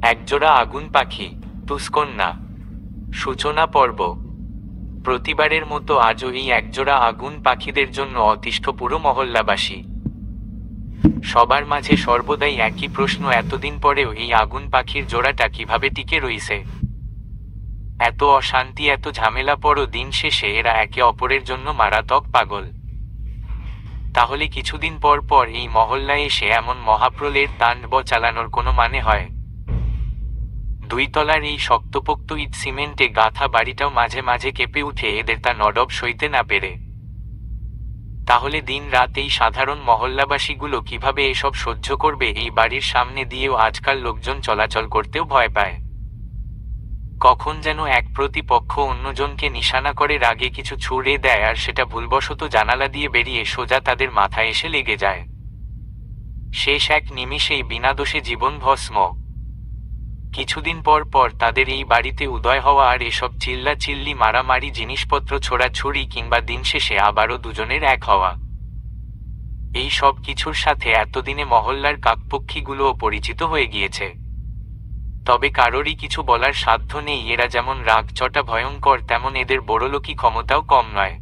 একজোড়া আগুন পাখি, তুসকন্যা। সূচনা পর্ব। প্রতিবারের মতো আজও এই একজোড়া আগুন পাখিদের জন্য অতিষ্ঠ পুরো মহল্লাবাসী। সবার মাঝে সর্বদাই একই প্রশ্ন, এতদিন পরেও এই আগুন পাখির জোড়াটা কিভাবে টিকে রইছে। এত অশান্তি, এত ঝামেলা পরও দিন শেষে এরা একে অপরের জন্য মারাত্মক পাগল। তাহলে কিছুদিন পর পর এই মহল্লায় এসে এমন মহাপ্রলয়ের তাণ্ডব চালানোর কোনো মানে হয়? 2 তলার এই শক্তপোক্ত ইট সিমেন্টে গাঁথা বাড়িটাও মাঝে মাঝে কেঁপে উঠে এদের তা নরব সইতে না পেরে। তাহলে দিন রাত এই সাধারণ মহল্লাবাসীগুলো কিভাবে এসব সহ্য করবে? এই বাড়ির সামনে দিয়েও আজকাল লোকজন চলাচল করতেও ভয় পায়। কখন যেন এক প্রতিপক্ষ অন্যজনকে নিশানা করে রাগে কিছু ছুড়ে দেয়, আর সেটা ভুলবশত জানালা দিয়ে বেরিয়ে সোজা তাদের মাথায় এসে লেগে যায়। শেষ এক নিমিষেই বিনা দোষে জীবন ভস্ম। কিছুদিন পর পর তাদের এই বাড়িতে উদয় হওয়া আর এসব চিল্লা চিল্লি, মারামারি, জিনিসপত্র ছোড়াছুড়ি, কিংবা দিন শেষে আবারও দুজনের এক হওয়া, এই সব কিছুর সাথে এতদিনে মহল্লার কাকপক্ষীগুলোও পরিচিত হয়ে গিয়েছে। তবে কারোরই কিছু বলার সাধ্য নেই। এরা যেমন রাগচটা ভয়ঙ্কর, তেমন এদের বড়লোকি ক্ষমতাও কম নয়।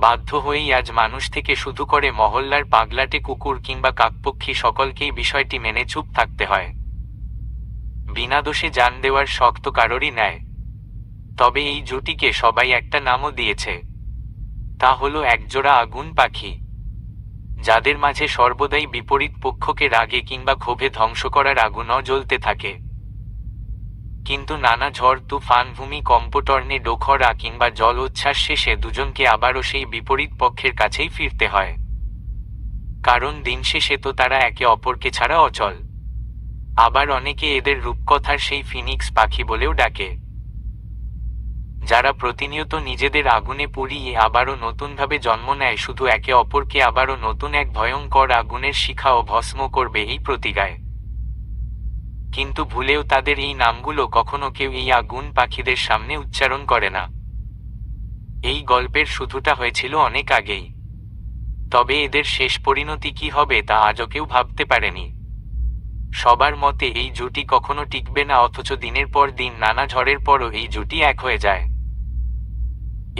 বাধ্য হয়েই আজ মানুষ থেকে শুধু করে মহল্লার পাগলাটে কুকুর কিংবা কাকপক্ষী সকলকেই বিষয়টি মেনে চুপ থাকতে হয়। বিনা দোষে জান দেওয়ার শখ তো কারোরই নেয়। তবে এই জুটিকে সবাই একটা নামও দিয়েছে, তা হলো একজোড়া আগুন পাখি, যাদের মাঝে সর্বদাই বিপরীত পক্ষকে রাগে কিংবা ক্ষোভে ধ্বংস করার আগুনও জ্বলতে থাকে। কিন্তু নানা ঝড় তুফান, ভূমিকম্প, টর্নেডো, খরা কিংবা জল উচ্ছ্বাস শেষে দুজনকে আবারও সেই বিপরীত পক্ষের কাছেই ফিরতে হয়। কারণ দিন শেষে তো তারা একে অপরকে ছাড়া অচল। আবার অনেকে এদের রূপকথার সেই ফিনিক্স পাখি বলেও ডাকে, যারা প্রতিনিয়ত নিজেদের আগুনে পুড়িয়ে আবারও নতুনভাবে জন্ম নেয়, শুধু একে অপরকে আবারও নতুন এক ভয়ঙ্কর আগুনের শিখা ও ভস্ম করবে এই প্রতিজ্ঞায়। কিন্তু ভুলেও তাদের এই নামগুলো কখনো কেউ এই আগুন পাখিদের সামনে উচ্চারণ করে না। এই গল্পের শুরুটা হয়েছিল অনেক আগেই, তবে এদের শেষ পরিণতি কি হবে তা আজও কেউ ভাবতে পারেনি। সবার মতে এই জুটি কখনো টিকবে না, অথচ দিনের পর দিন নানা ঝড়ের পরও এই জুটি এক হয়ে যায়।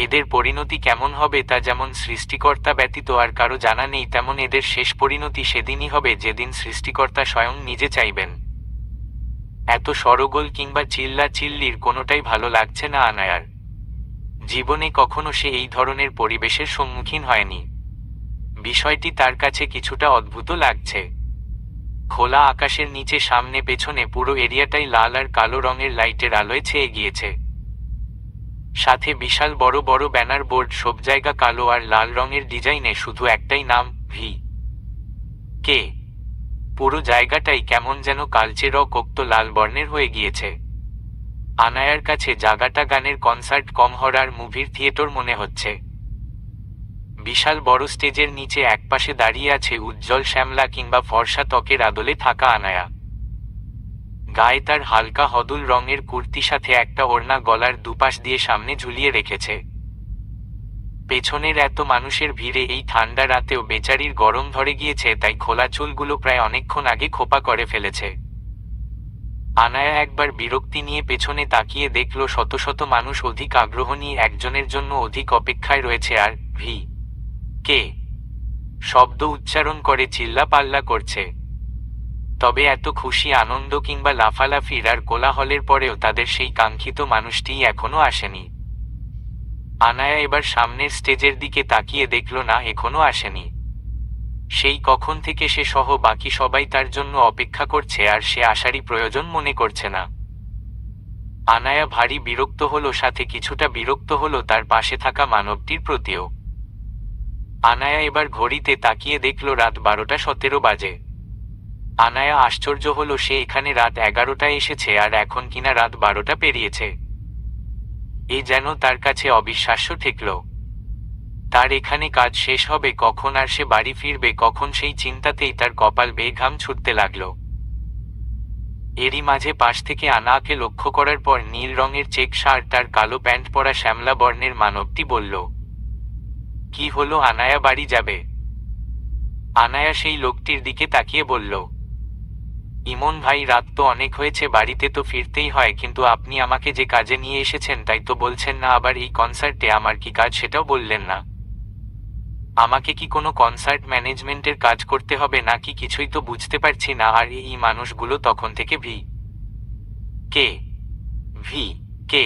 এদের পরিণতি কেমন হবে তা যেমন সৃষ্টিকর্তা ব্যতীত আর কারো জানা নেই, তেমন এদের শেষ পরিণতি সেদিনই হবে যেদিন সৃষ্টিকর্তা স্বয়ং নিজে চাইবেন। এত সরগোল কিংবা চিল্লা চিল্লির কোনোটাই ভালো লাগছে না আনায়ার। জীবনে কখনো সে এই ধরনের পরিবেশের সম্মুখীন হয়নি। বিষয়টি তার কাছে কিছুটা অদ্ভুত লাগছে। খোলা আকাশের নিচে সামনে পেছনে পুরো এরিয়াটাই লাল আর কালো রঙের লাইটের আলোয় ছেয়ে গিয়েছে। সাথে বিশাল বড় বড় ব্যানার বোর্ড, সব জায়গা কালো আর লাল রঙের ডিজাইনে শুধু একটাই নাম, VK। পুরো জায়গাটাই কেমন যেন কালচে রক্ত লাল বর্ণের হয়ে গিয়েছে। আনায়ার কাছে জায়গাটা গানের কনসার্ট কম হরার মুভির থিয়েটার মনে হচ্ছে। বিশাল বড় স্টেজের নিচে একপাশে দাঁড়িয়ে আছে উজ্জ্বল শ্যামলা কিংবা ফর্সা ত্বকের আদলে থাকা আনায়া। গায়ে তার হালকা হদুল রঙের কুর্তি, সাথে একটা ওড়না গলার দুপাশ দিয়ে সামনে ঝুলিয়ে রেখেছে। পেছনের এত মানুষের ভিড়ে এই ঠান্ডা রাতেও বেচারির গরম ধরে গিয়েছে, তাই খোলা চুলগুলো প্রায় অনেকক্ষণ আগে খোপা করে ফেলেছে। আনায়া একবার বিরক্তি নিয়ে পেছনে তাকিয়ে দেখল শত শত মানুষ অধিক আগ্রহ নিয়ে একজনের জন্য অধিক অপেক্ষায় রয়েছে, আর VK শব্দ উচ্চারণ করে চিল্লা পাল্লা করছে। তবে এত খুশি, আনন্দ কিংবা লাফালাফির আর কোলাহলের পরেও তাদের সেই কাঙ্ক্ষিত মানুষটিই এখনো আসেনি। আনায়া এবার সামনের স্টেজের দিকে তাকিয়ে দেখল না, এখনো আসেনি। সেই কখন থেকে সে সহ বাকি সবাই তার জন্য অপেক্ষা করছে, আর সে আসারই প্রয়োজন মনে করছে না। আনায়া ভারী বিরক্ত হলো, সাথে কিছুটা বিরক্ত হলো তার পাশে থাকা মানবটির প্রতিও। আনায়া এবার ঘড়িতে তাকিয়ে দেখল রাত 12:17 বাজে। আনায়া আশ্চর্য হলো, সে এখানে রাত 11টায় এসেছে আর এখন কিনা রাত 12টা পেরিয়েছে। এ যেন তার কাছে অবিশ্বাস্য ঠেকল। তার এখানে কাজ শেষ হবে কখন, আর সে বাড়ি ফিরবে কখন, সেই চিন্তাতেই তার কপাল বেয়ে ঘাম ছুটতে লাগল। এরই মাঝে পাশ থেকে আনায়াকে লক্ষ্য করার পর নীল রঙের চেক শার্ট আর কালো প্যান্ট পরা শ্যামলা বর্ণের মানবটি বলল, কি হলো আনায়া, বাড়ি যাবে? আনায়া সেই লোকটির দিকে তাকিয়ে বলল, ইমন ভাই, রাত তো অনেক হয়েছে, বাড়িতে তো ফিরতেই হয়, কিন্তু আপনি আমাকে যে কাজে নিয়ে এসেছেন তাই তো বলছেন না। আবার এই কনসার্টে আমার কি কাজ সেটাও বললেন না। আমাকে কি কোনো কনসার্ট ম্যানেজমেন্টের কাজ করতে হবে নাকি কিছুই তো বুঝতে পারছি না। আর এই মানুষগুলো তখন থেকে কে ভি কে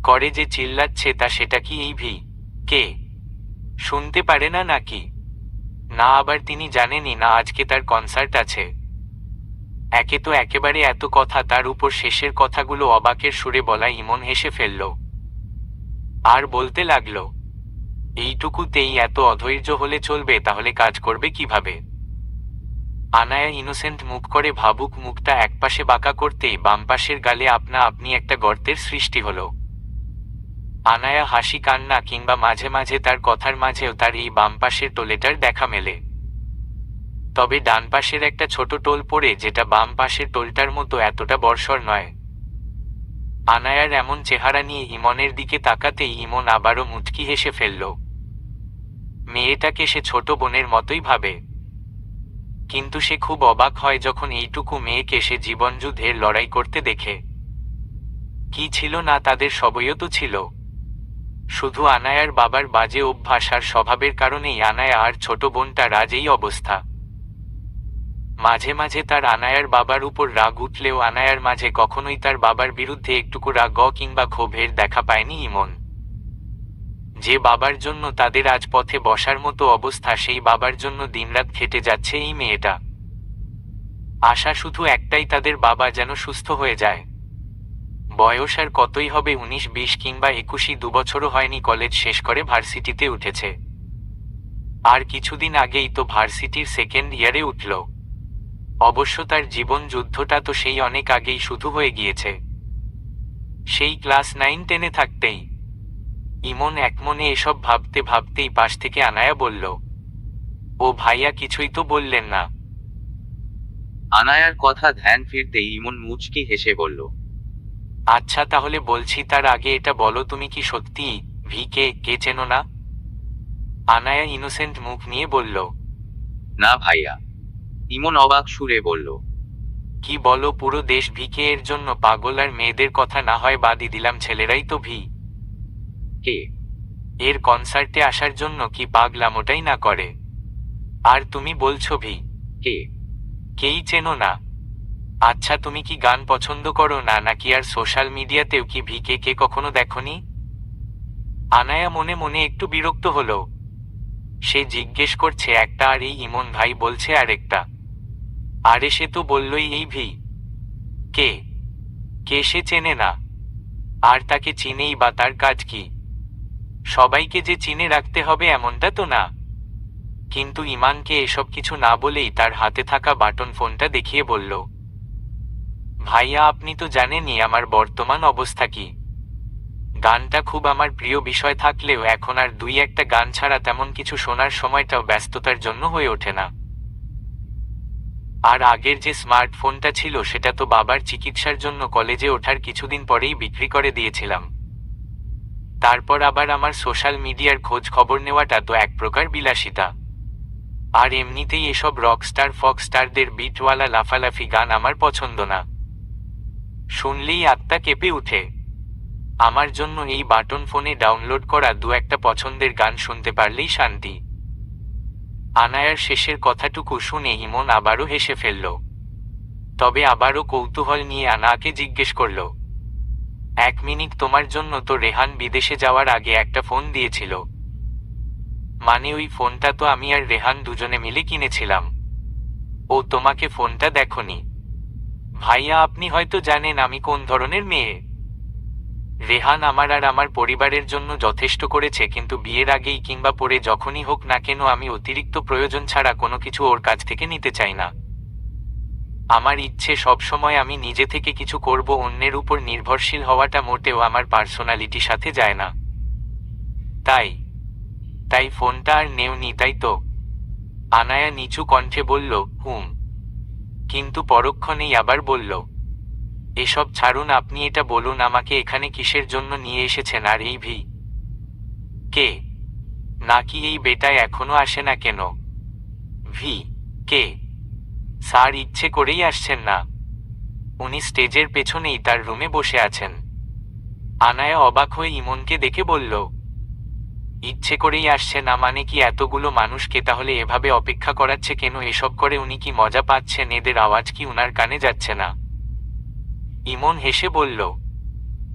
করে যে চিল্লাচ্ছে, তা সেটা কি এই কে শুনতে পারে না নাকি? না আবার তিনি জানেনই না আজকে তার কনসার্ট আছে? একে তো একেবারে এত কথা, তার উপর শেষের কথাগুলো অবাকের সুরে বলা। ইমন হেসে ফেলল আর বলতে লাগলো, এইটুকুতেই এত অধৈর্য হলে চলবে? তাহলে কাজ করবে কিভাবে? আনায়া ইনোসেন্ট মুখ করে ভাবুক মুখটা একপাশে বাঁকা করতেই বাম পাশের গালে আপনা আপনি একটা গর্তের সৃষ্টি হলো। আনায়া হাসি, কান্না কিংবা মাঝে মাঝে তার কথার মাঝেও তার এই বাম পাশের টোলেটার দেখা মেলে। তবে ডান পাশের একটা ছোট টোল পড়ে, যেটা বাম পাশের টোলটার মতো এতটা বর্ষর নয়। আনায়ার এমন চেহারা নিয়ে ইমনের দিকে তাকাতেই ইমন আবারও মুচকি হেসে ফেলল। মেয়েটাকে সে ছোট বোনের মতোই ভাবে, কিন্তু সে খুব অবাক হয় যখন এইটুকু মেয়েকে সে জীবনযুদ্ধের লড়াই করতে দেখে। কি ছিল না তাদের? সবই তো ছিল। শুধু আনায়ার বাবার বাজে অভ্যাস আর স্বভাবের কারণেই আনায়া আর ছোট বোনটার আজ এই অবস্থা। মাঝে মাঝে তার আনায়ার বাবার উপর রাগ উঠলেও আনায়ার মাঝে কখনোই তার বাবার বিরুদ্ধে একটুকু রাগ কিংবা ক্ষোভের দেখা পায়নি ইমন। যে বাবার জন্য তাদের আজ পথে বসার মতো অবস্থা, সেই বাবার জন্য দিনরাত খেটে যাচ্ছে এই মেয়েটা। আশা শুধু একটাই, তাদের বাবা যেন সুস্থ হয়ে যায়। বয়স আর কতই হবে, 19-20 কিংবা 21, 2 বছরও হয়নি কলেজ শেষ করে ভার্সিটিতে উঠেছে। আর কিছুদিন আগেই তো ভার্সিটির সেকেন্ড ইয়ারে উঠল। অবশ্য তার জীবন যুদ্ধটা তো সেই অনেক আগেই শুরু হয়ে গিয়েছে, সেই ক্লাস 9-10-এ থাকতেই। ইমন একমনে এসব ভাবতে ভাবতেই পাশ থেকে আনায়া বলল, ও ভাইয়া কিছুই তো বললেন না। আনায়ার কথা ধ্যান ফিরতেই ইমন মুচকি হেসে বলল, আচ্ছা তাহলে বলছি, তার আগে এটা বলো, তুমি কি সত্যিই কে চেনো না? আনায়া ইনোসেন্ট মুখ নিয়ে বলল, না ভাইয়া। ইমন অবাক সুরে বলল, কি বলো? পুরো দেশ ভিকে এর জন্য পাগল, আর মেয়েদের কথা না হয় বাদই দিলাম, ছেলেরাই তো কে এর কনসার্টে আসার জন্য কি পাগলামোটাই না করে। আর তুমি বলছো কে কেই চেনো না? আচ্ছা তুমি কি গান পছন্দ করো না নাকি আর সোশ্যাল মিডিয়াতেও কি কে কখনো দেখনি? আনায়া মনে মনে একটু বিরক্ত হলো। সে জিজ্ঞেস করছে একটা আর এই ইমন ভাই বলছে আরেকটা। আরে সে তো বললই এই কে কে সে চেনে না। আর তাকে চিনেই বা তার কাজ কি? সবাইকে যে চিনে রাখতে হবে এমনটা তো না। কিন্তু ইমানকে এসব কিছু না বলেই তার হাতে থাকা বাটন ফোনটা দেখিয়ে বলল, ভাইয়া আপনি তো জানেনই আমার বর্তমান অবস্থা কি। গানটা খুব আমার প্রিয় বিষয় থাকলেও এখন আর 2-1টা গান ছাড়া তেমন কিছু শোনার সময়টাও ব্যস্ততার জন্য হয়ে ওঠে না। আর আগের যে স্মার্টফোনটা ছিল সেটা তো বাবার চিকিৎসার জন্য কলেজে ওঠার কিছুদিন পরেই বিক্রি করে দিয়েছিলাম। তারপর আবার আমার সোশ্যাল মিডিয়ার খোঁজ খবর নেওয়াটা তো এক প্রকার বিলাসিতা। আর এমনিতেই এসব রকস্টার ফকস্টারদের বিটওয়ালা লাফালাফি গান আমার পছন্দ না। শুনলেই আত্মা কেঁপে উঠে। আমার জন্য এই বাটন ফোনে ডাউনলোড করা 2-1টা পছন্দের গান শুনতে পারলেই শান্তি। আনায়ার শেষের কথাটুকু শুনে ইমন আবারও হেসে ফেলল। তবে আবারও কৌতূহল নিয়ে আনাকে জিজ্ঞেস করল, 1 মিনিট, তোমার জন্য তো রেহান বিদেশে যাওয়ার আগে একটা ফোন দিয়েছিল? মানে ওই ফোনটা তো আমি আর রেহান দুজনে মিলে কিনেছিলাম। ও তোমাকে ফোনটা দেখনি? ভাইয়া আপনি হয়তো জানেন আমি কোন ধরনের মেয়ে। রেহান আমার আর আমার পরিবারের জন্য যথেষ্ট করেছে, কিন্তু বিয়ের আগেই কিংবা পরে যখনই হোক না কেন আমি অতিরিক্ত প্রয়োজন ছাড়া কোনো কিছু ওর কাছ থেকে নিতে চাই না। আমার ইচ্ছে সবসময় আমি নিজে থেকে কিছু করব, অন্যের উপর নির্ভরশীল হওয়াটা মোটেও আমার পার্সোনালিটির সাথে যায় না। তাই ফোনটা আর নেওনি, তাই তো? আনায়া নিচু কণ্ঠে বলল, কিন্তু পরক্ষণেই আবার বলল, এসব ছাড়ুন, আপনি এটা বলুন আমাকে এখানে কিসের জন্য নিয়ে এসেছেন? আর এই কে নাকি এই বেটায় এখনো আসে না কেন? কে স্যার ইচ্ছে করেই আসছেন না, উনি স্টেজের পেছনেই তার রুমে বসে আছেন। আনায়া অবাক হয়ে ইমনকে দেখে বলল, ইচ্ছে করেই আসছে না মানে কি? এতগুলো মানুষকে তাহলে এভাবে অপেক্ষা করাচ্ছে কেন? এসব করে উনি কি মজা পাচ্ছেন? এদের আওয়াজ কি উনার কানে যাচ্ছে না? ইমন হেসে বলল,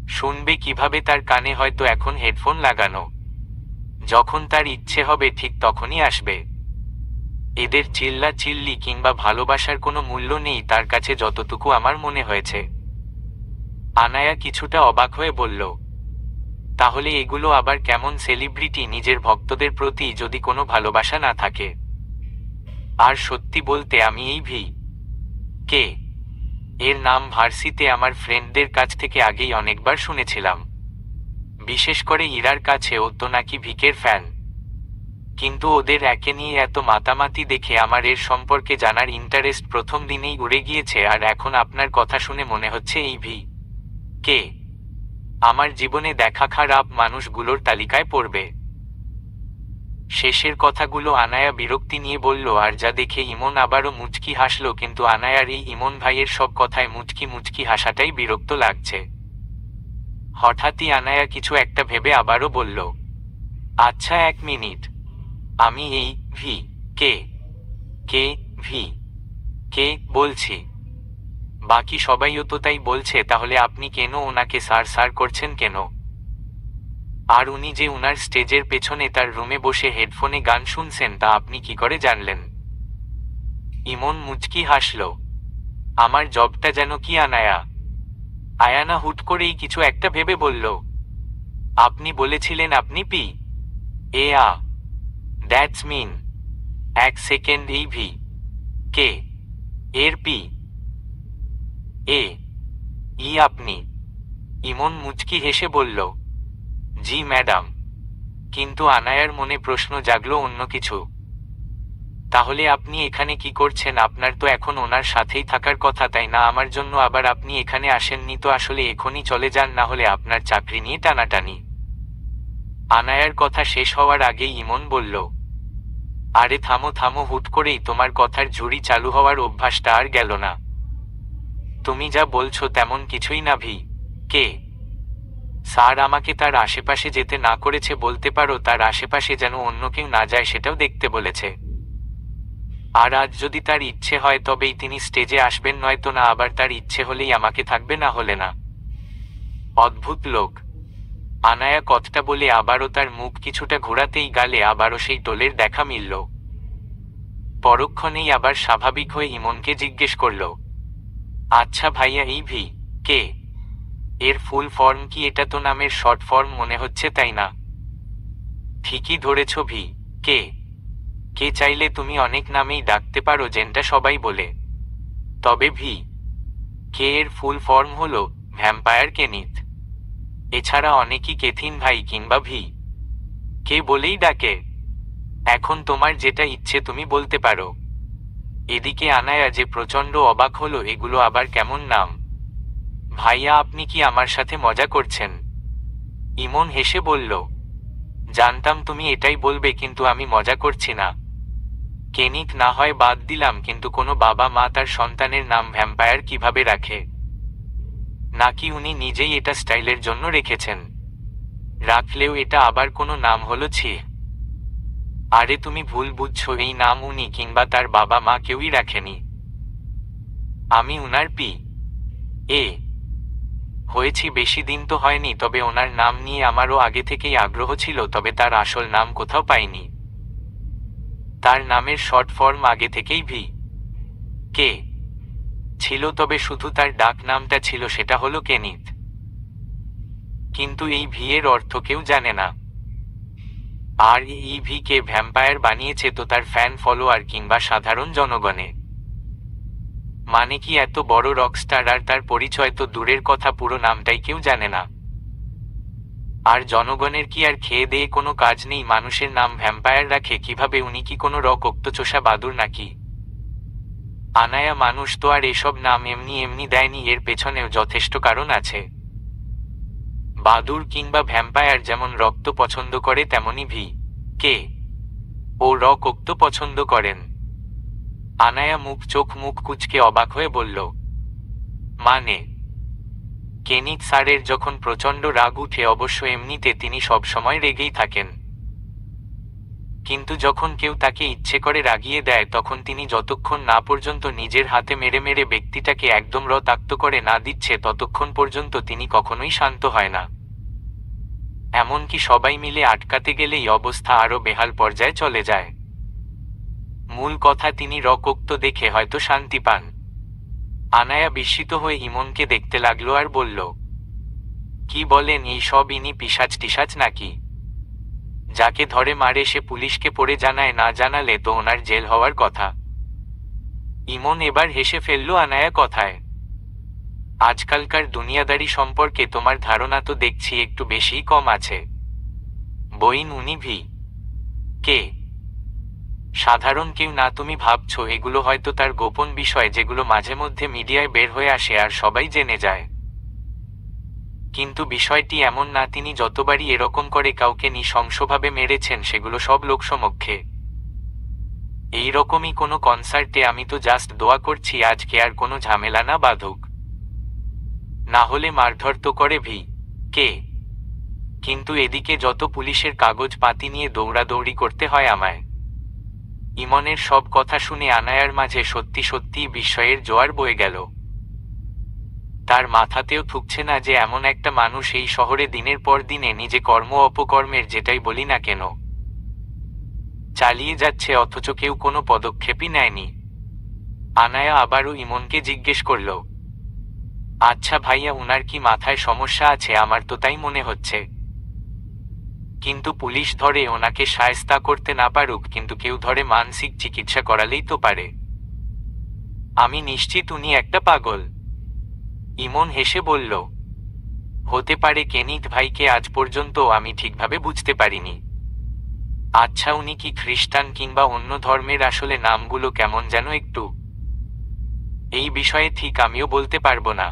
শুনবে কিভাবে? তার কানে হয়তো এখন হেডফোন লাগানো। যখন তার ইচ্ছে হবে ঠিক তখনই আসবে। এদের চিল্লা চিল্লি কিংবা ভালোবাসার কোনো মূল্য নেই তার কাছে, যতটুকু আমার মনে হয়েছে। আনায়া কিছুটা অবাক হয়ে বলল, তাহলে এগুলো আবার কেমন সেলিব্রিটি? নিজের ভক্তদের প্রতি যদি কোনো ভালোবাসা না থাকে? আর সত্যি বলতে আমি এই কে এর নাম ভার্সিতে আমার ফ্রেন্ডদের কাছ থেকে আগেই অনেকবার শুনেছিলাম, বিশেষ করে ইরার কাছে। ও তো নাকি ভিকের ফ্যান, কিন্তু ওদের একে নিয়ে এত মাতামাতি দেখে আমার এর সম্পর্কে জানার ইন্টারেস্ট প্রথম দিনেই উড়ে গিয়েছে। আর এখন আপনার কথা শুনে মনে হচ্ছে এই কে আমার জীবনে দেখা খারাপ মানুষগুলোর তালিকায় পড়বে। শেষের কথাগুলো আনায়া বিরক্তি নিয়ে বলল, আর যা দেখে ইমন আবারও মুচকি হাসল। কিন্তু আনায়ার এই ইমন ভাইয়ের সব কথায় মুচকি মুচকি হাসাটাই বিরক্ত লাগছে। হঠাৎই আনায়া কিছু একটা ভেবে আবারও বলল, আচ্ছা 1 মিনিট, আমি এই কে কে বলছি? বাকি সবাইও তো তাই বলছে, তাহলে আপনি কেন ওনাকে স্যার স্যার করছেন কেন? আর উনি যে উনার স্টেজের পেছনে তার রুমে বসে হেডফোনে গান শুনছেন তা আপনি কি করে জানলেন? ইমন মুচকি হাসল, আমার জবটা যেন কি? আয়ানা হুট করেই কিছু একটা ভেবে বলল, আপনি বলেছিলেন আপনি দ্যাটস মিন 1 সেকেন্ড, এই কে এর আপনি? ইমন মুচকি হেসে বলল, জি ম্যাডাম। কিন্তু আনায়ার মনে প্রশ্ন জাগলো অন্য কিছু। তাহলে আপনি এখানে কি করছেন? আপনার তো এখন ওনার সাথেই থাকার কথা, তাই না? আমার জন্য আবার আপনি এখানে আসেননি তো? আসলে এখনই চলে যান, না হলে আপনার চাকরি নিয়ে টানাটানি। আনায়ার কথা শেষ হওয়ার আগেই ইমন বলল, আরে থামো থামো, হুট করেই তোমার কথার ঝুড়ি চালু হওয়ার অভ্যাসটা আর গেল না। তুমি যা বলছো তেমন কিছুই না কে স্যার আমাকে তার আশেপাশে যেতে না করেছে বলতে পারো, তার আশেপাশে যেন অন্য কেউ না যায় সেটাও দেখতে বলেছে। আর আজ যদি তার ইচ্ছে হয় তবেই তিনি স্টেজে আসবেন, নয়তো না। আবার তার ইচ্ছে হলেই আমাকে থাকবে, না হলে না। অদ্ভুত লোক। আনায়া কথাটা বলে আবারও তার মুখ কিছুটা ঘোরাতেই গালে আবারও সেই টোলের দেখা মিলল। পরক্ষণেই আবার স্বাভাবিক হয়ে ইমনকে জিজ্ঞেস করল, আচ্ছা ভাইয়া, এই কে এর ফুল ফর্ম কি? এটা তো নামের শর্ট ফর্ম মনে হচ্ছে, তাই না? ঠিকই ধরেছ, কে চাইলে তুমি অনেক নামেই ডাকতে পারো, যেটা সবাই বলে। তবে কে এর ফুল ফর্ম হলো ভ্যাম্পায়ার কেনিথ। এছাড়া অনেকেই কেথিন ভাই কিংবা কে বলেই ডাকে। এখন তোমার যেটা ইচ্ছে তুমি বলতে পারো। এদিকে আনায়া যে প্রচণ্ড অবাক হলো, এগুলো আবার কেমন নাম? ভাইয়া, আপনি কি আমার সাথে মজা করছেন? ইমন হেসে বলল, জানতাম তুমি এটাই বলবে, কিন্তু আমি মজা করছি না। কেনিথ না হয় বাদ দিলাম, কিন্তু কোনো বাবা মা তার সন্তানের নাম ভ্যাম্পায়ার কিভাবে রাখে? নাকি উনি নিজেই এটা স্টাইলের জন্য রেখেছেন? রাখলেও এটা আবার কোনো নাম হলো? আরে তুমি ভুল বুঝছো, এই নাম উনি কিংবা তার বাবা মা কেউই রাখেনি। আমি উনার হয়েছি বেশি দিন তো হয়নি, তবে ওনার নাম নিয়ে আমারও আগে থেকেই আগ্রহ ছিল, তবে তার আসল নাম কোথাও পাইনি। তার নামের শর্ট ফর্ম আগে থেকেই কে ছিল, তবে শুধু তার ডাক নামটা ছিল, সেটা হলো কেনিথ। কিন্তু এই এর অর্থ কেউ জানে না। আর এই কে ভ্যাম্পায়ার বানিয়েছে তো তার ফ্যান ফলোয়ার কিংবা সাধারণ জনগণে। মানে কি এত বড় রকস্টার আর তার পরিচয় তো দূরের কথা, পুরো নামটাই কেউ জানে না। আর জনগণের কি আর খেয়ে দেয়ে কোনো কাজ নেই? মানুষের নাম ভ্যাম্পায়ার রাখে কিভাবে? উনি কি কোনো রক্তচোষা বাদুর নাকি? আনায়া, মানুষ তো আর এসব নাম এমনি এমনি দেয়নি, এর পেছনেও যথেষ্ট কারণ আছে। বাদুর কিংবা ভ্যাম্পায়ার যেমন রক্ত পছন্দ করে, তেমনি কে ও রক্ত পছন্দ করেন। আনায়া মুখ কুঁচকে অবাক হয়ে বলল, মানে? কেনিত স্যারের যখন প্রচণ্ড রাগ উঠে, অবশ্য এমনিতে তিনি সবসময় রেগেই থাকেন, কিন্তু যখন কেউ তাকে ইচ্ছে করে রাগিয়ে দেয় তখন তিনি যতক্ষণ না পর্যন্ত নিজের হাতে মেরে মেরে ব্যক্তিটাকে একদম রক্তাক্ত করে না দিচ্ছে ততক্ষণ পর্যন্ত তিনি কখনোই শান্ত হয় না। এমনকি সবাই মিলে আটকাতে গেলেই অবস্থা আরও বেহাল পর্যায়ে চলে যায়। মূল কথা, তিনি রক্ত দেখে হয়তো শান্তি পান। আনায়া বিস্মিত হয়ে ইমনকে দেখতে লাগলো আর বলল, কি বলেন, এই সব ইনি পিশাচ টিশাচ নাকি? যাকে ধরে মারে সে পুলিশকে পড়ে জানায়, না জানালে তো ওনার জেল হওয়ার কথা। ইমন এবার হেসে ফেলল আনায়া কথায়। আজকালকার দুনিয়াদারি সম্পর্কে তোমার ধারণা তো দেখছি একটু বেশিই কম আছে। বইন উনি ভি কে সাধারণ কেউ না, তুমি ভাবছো এগুলো হয়তো তার গোপন বিষয় যেগুলো মাঝে মধ্যে মিডিয়ায় বের হয়ে আসে আর সবাই জেনে যায়। কিন্তু বিষয়টি এমন না, তিনি যতবারই এরকম করে কাউকে নৃশংসভাবে মেরেছেন সেগুলো সব লোকসমক্ষে। এই রকমই কোনো কনসার্টে। আমি তো জাস্ট দোয়া করছি আজকে আর কোনো ঝামেলা না বাঁধুক, না হলে মারধর তো করে ভি কে। কিন্তু এদিকে যত পুলিশের কাগজ পাতি নিয়ে দৌড়াদৌড়ি করতে হয় আমায়। ইমনের সব কথা শুনে আনায়ার মাঝে সত্যি সত্যিই বিস্ময়ের জোয়ার বয়ে গেল। তার মাথাতেও ঠুকছে না যে এমন একটা মানুষ এই শহরে দিনের পর দিনে নিজে কর্ম অপকর্মের যেটাই বলি না কেন চালিয়ে যাচ্ছে, অথচ কেউ কোনো পদক্ষেপই নেয়নি। আনায়া আবারও ইমনকে জিজ্ঞেস করল, আচ্ছা ভাইয়া, উনার কি মাথায় সমস্যা আছে? আমার তো তাই মনে হচ্ছে। কিন্তু পুলিশ ধরে ওনাকে শায়েস্তা করতে না পারুক, কিন্তু কেউ ধরে মানসিক চিকিৎসা করালেই তো পারে। আমি নিশ্চিত উনি একটা পাগল। ইমন হেসে বলল, হতে পারে কেনিত ভাইকে আজ পর্যন্ত আমি ঠিকভাবে বুঝতে পারিনি। আচ্ছা, উনি কি খ্রিস্টান কিংবা অন্য ধর্মের? আসলে নামগুলো কেমন যেন একটু। এই বিষয়ে ঠিক আমিও বলতে পারবো না,